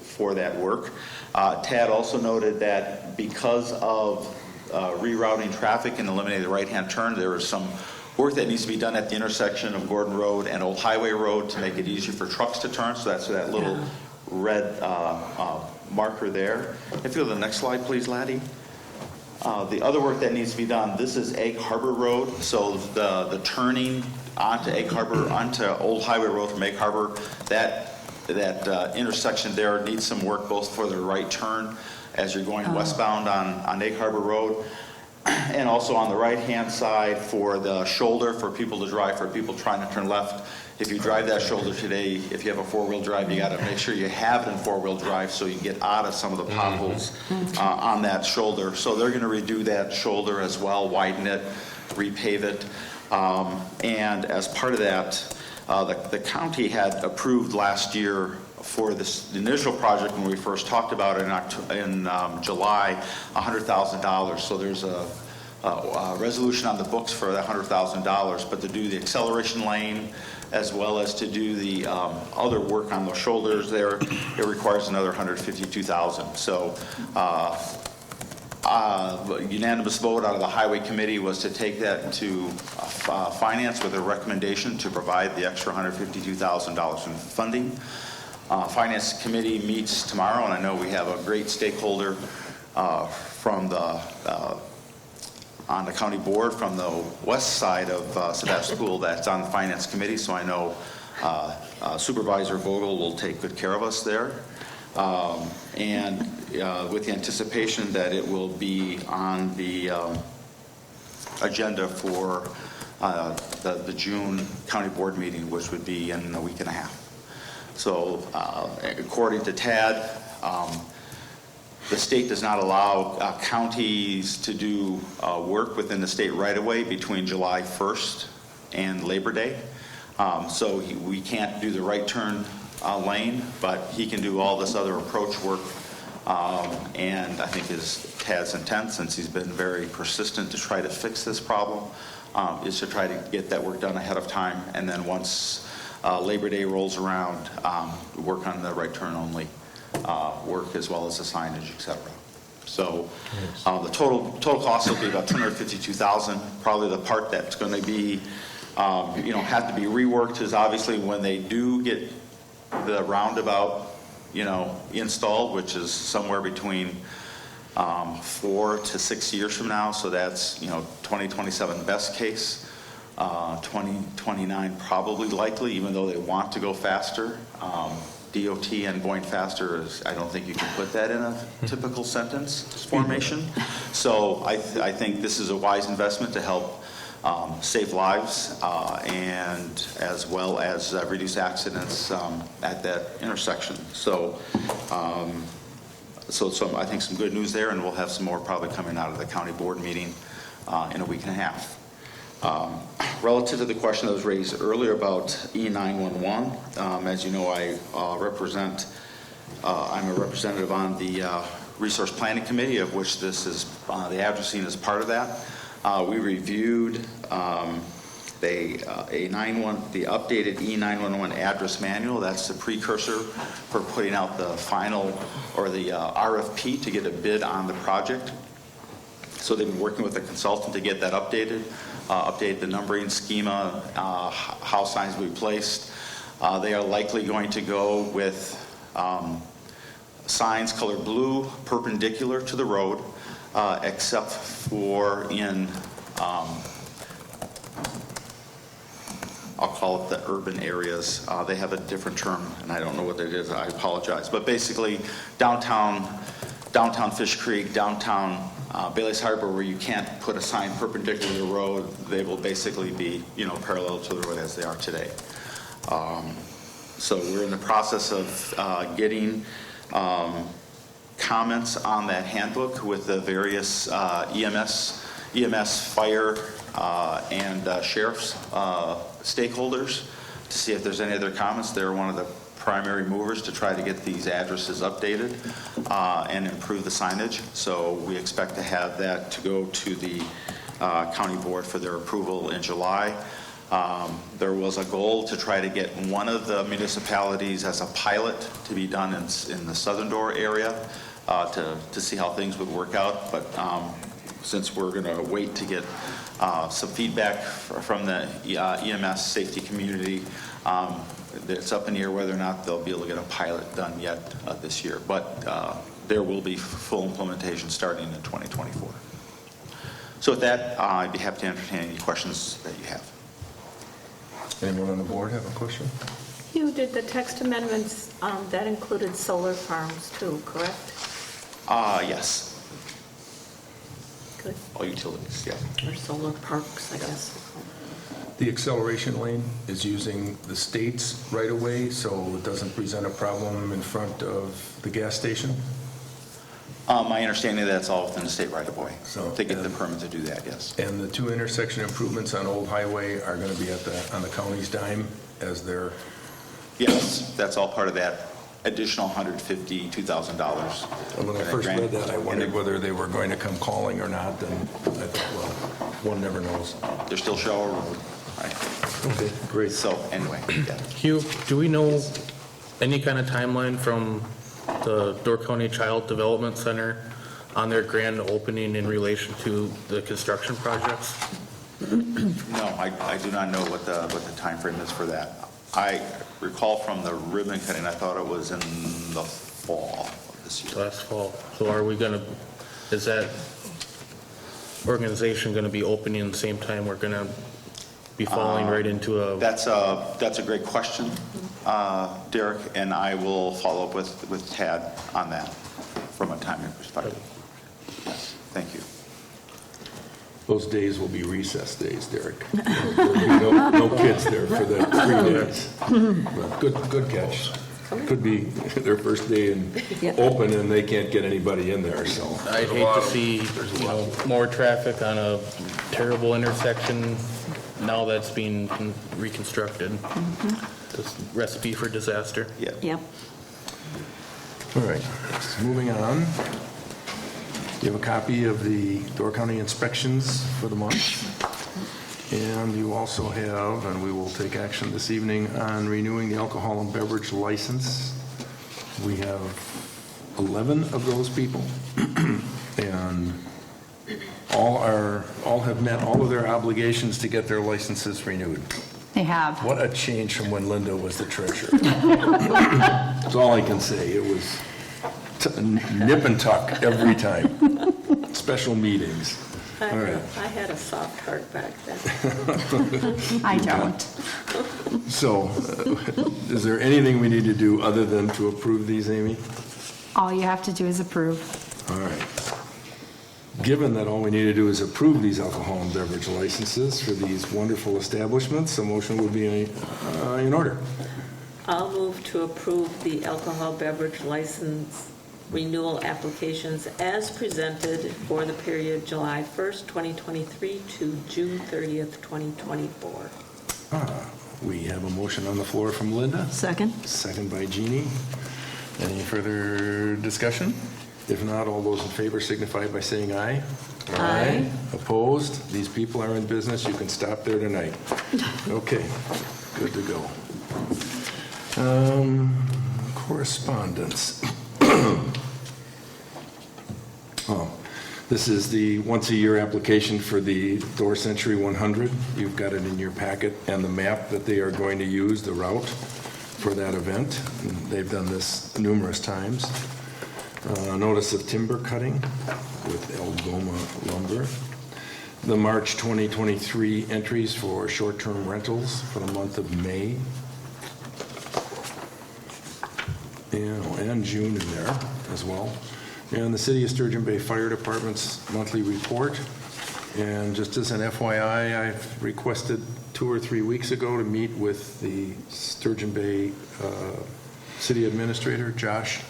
for that work. Tad also noted that because of rerouting traffic and eliminating the right-hand turn, there is some work that needs to be done at the intersection of Gordon Road and Old Highway Road to make it easier for trucks to turn. So that's that little red marker there. If you go to the next slide, please, Laddie. The other work that needs to be done, this is Egg Harbor Road. So the turning onto Egg Harbor, onto Old Highway Road from Egg Harbor, that intersection there needs some work, both for the right turn as you're going westbound on Egg Harbor Road, and also on the right-hand side for the shoulder for people to drive, for people trying to turn left. If you drive that shoulder today, if you have a four-wheel drive, you got to make sure you have it in four-wheel drive so you get out of some of the potholes on that shoulder. So they're going to redo that shoulder as well, widen it, repave it. And as part of that, the county had approved last year for this initial project, when we first talked about it in July, $100,000. So there's a resolution on the books for that $100,000, but to do the acceleration lane as well as to do the other work on the shoulders there, it requires another $152,000. So unanimous vote out of the Highway Committee was to take that to Finance with a recommendation to provide the extra $152,000 in funding. Finance Committee meets tomorrow, and I know we have a great stakeholder from on the county board from the west side of Sevastopol that's on the Finance Committee, so I know Supervisor Vogel will take good care of us there. And with the anticipation that it will be on the agenda for the June county board meeting, which would be in a week and a half. So according to Tad, the state does not allow counties to do work within the state right-of-way between July 1st and Labor Day. So we can't do the right turn lane, but he can do all this other approach work. And I think Tad's intent, since he's been very persistent to try to fix this problem, is to try to get that work done ahead of time. And then once Labor Day rolls around, work on the right turn only work, as well as the signage, et cetera. So the total cost will be about $252,000. Probably the part that's going to be, have to be reworked is obviously when they do get the roundabout, installed, which is somewhere between 4 to 6 years from now. So that's, 2027 best case, 2029 probably likely, even though they want to go faster. DOT and going faster is, I don't think you can put that in a typical sentence formation. So I think this is a wise investment to help save lives and as well as reduce accidents at that intersection. So, I think some good news there, and we'll have some more probably coming out of the county board meeting in a week and a half. Relative to the question that was raised earlier about E911, as you know, I'm a representative on the Resource Planning Committee, of which this is, the addressing is part of that. We reviewed the updated E911 address manual. That's the precursor for putting out the final, or the RFP to get a bid on the project. So they've been working with a consultant to get that updated, update the numbering schema, how signs will be placed. They are likely going to go with signs colored blue, perpendicular to the road, except for in, I'll call it the urban areas. They have a different term, and I don't know what it is. I apologize. But basically, downtown Fish Creek, downtown Bailey's Harbor, where you can't put a sign perpendicular to the road, they will basically be, parallel to the road as they are today. So we're in the process of getting comments on that handbook with the various EMS, fire, and sheriff's stakeholders to see if there's any other comments. They're one of the primary movers to try to get these addresses updated and improve the signage. So we expect to have that to go to the county board for their approval in July. There was a goal to try to get one of the municipalities as a pilot to be done in the Southern Door area to see how things would work out. But since we're going to wait to get some feedback from the EMS safety community, it's up in the air whether or not they'll be able to get a pilot done yet this year. But there will be full implementation starting in 2024. So with that, I'd be happy to entertain any questions that you have. Anyone on the board have a question? You did the text amendments, that included solar farms too, correct? Yes. Good. All utilities, yeah. Or solar parks, I guess. The acceleration lane is using the state's right-of-way, so it doesn't present a problem in front of the gas station? My understanding that's all within the state right-of-way. So, they get the permit to do that, yes. And the two intersection improvements on Old Highway are going to be on the county's dime as their... Yes, that's all part of that additional $152,000. And when I first read that, I wondered whether they were going to come calling or not, and I thought, well, one never knows. They're still shower road. Right. Okay, great. So anyway, yeah. Hugh, do we know any kind of timeline from the Door County Child Development Center on their grand opening in relation to the construction projects? No, I do not know what the time frame is for that. I recall from the ribbon cutting, I thought it was in the fall of this year. Last fall. So are we going to, is that organization going to be opening the same time we're going to be falling right into a... That's a great question, Derek, and I will follow up with Tad on that from a timing perspective. Yes, thank you. Those days will be recess days, Derek. There'll be no kids there for the 3 days. But good catch. Could be their first day open and they can't get anybody in there, so. I'd hate to see, more traffic on a terrible intersection now that's being reconstructed. This recipe for disaster. Yeah. Yep. All right, moving on. You have a copy of the Door County inspections for the month. And you also have, and we will take action this evening on renewing the alcohol and beverage license. We have 11 of those people. And all have met all of their obligations to get their licenses renewed. They have. What a change from when Linda was the treasurer. That's all I can say. It was nip and tuck every time. Special meetings. All right. I had a soft heart back then. I don't. So, is there anything we need to do other than to approve these, Amy? All you have to do is approve. All right. Given that all we need to do is approve these alcohol and beverage licenses for these wonderful establishments, a motion would be in order. I'll move to approve the alcohol beverage license renewal applications as presented for the period July 1st, 2023 to June 30th, 2024. We have a motion on the floor from Linda. Second? Second by Jeannie. Any further discussion? If not, all those in favor signify by saying aye. Aye. Opposed? These people are in business. You can stop there tonight. Okay, good to go. Correspondence. This is the once-a-year application for the Door Century 100. You've got it in your packet, and the map that they are going to use, the route for that event. And they've done this numerous times. Notice of timber cutting with Algoma lumber. The March 2023 entries for short-term rentals for the month of May. And June in there as well. And the City of Sturgeon Bay Fire Department's monthly report. And just as an FYI, I've requested 2 or 3 weeks ago to meet with the Sturgeon Bay City Administrator, Josh,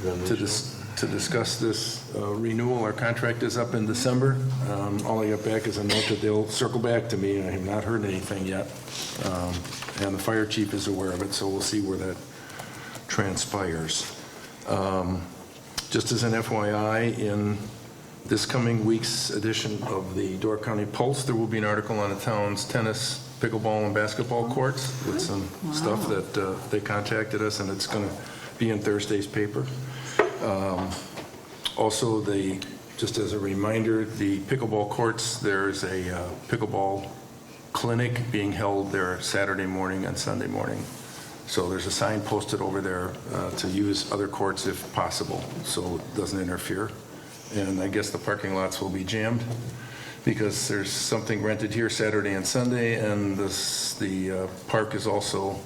to discuss this renewal. Our contract is up in December. All I got back is a note that they'll circle back to me. I have not heard anything yet. And the fire chief is aware of it, so we'll see where that transpires. Just as an FYI, in this coming week's edition of the Door County Pulse, there will be an article on the town's tennis, pickleball, and basketball courts with some stuff that they contacted us, and it's going to be in Thursday's paper. Also, just as a reminder, the pickleball courts, there's a pickleball clinic being held there Saturday morning and Sunday morning. So there's a sign posted over there to use other courts if possible, so it doesn't interfere. And I guess the parking lots will be jammed because there's something rented here Saturday and Sunday, and the park is also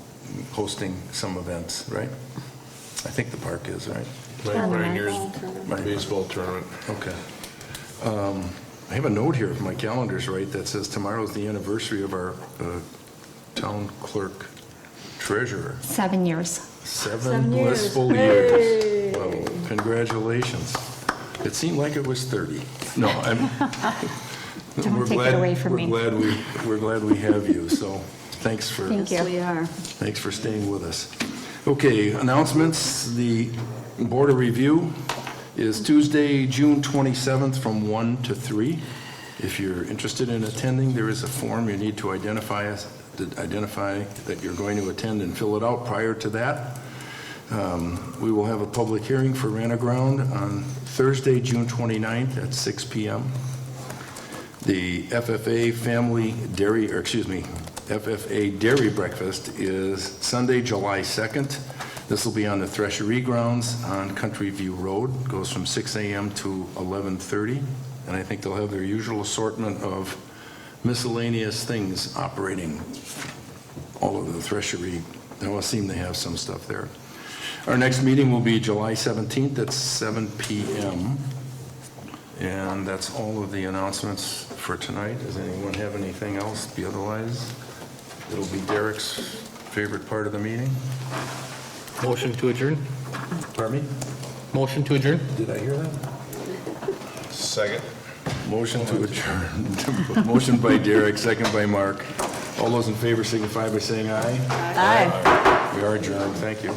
hosting some events, right? I think the park is, right? Right near the baseball tournament. Okay. I have a note here, if my calendar's right, that says tomorrow's the anniversary of our town clerk treasurer. 7 years. 7 blissful years. Well, congratulations. It seemed like it was 30. No, Don't take it away from me. We're glad we have you. So thanks for Thank you. Yes, we are. thanks for staying with us. Okay, announcements. The Board of Review is Tuesday, June 27th from 1 to 3. If you're interested in attending, there is a form you need to identify that you're going to attend and fill it out prior to that. We will have a public hearing for Rana Ground on Thursday, June 29th at 6 p.m. The FFA Dairy Breakfast is Sunday, July 2nd. This will be on the Threshery Grounds on Country View Road. It goes from 6 a.m. to 11:30. And I think they'll have their usual assortment of miscellaneous things operating all over the Threshery. They all seem to have some stuff there. Our next meeting will be July 17th at 7 p.m. And that's all of the announcements for tonight. Does anyone have anything else? Otherwise, it'll be Derek's favorite part of the meeting. Motion to adjourn? Pardon me? Motion to adjourn? Did I hear that? Second. Motion to adjourn. Motion by Derek, second by Mark. All those in favor signify by saying aye. Aye. We are adjourned. Thank you.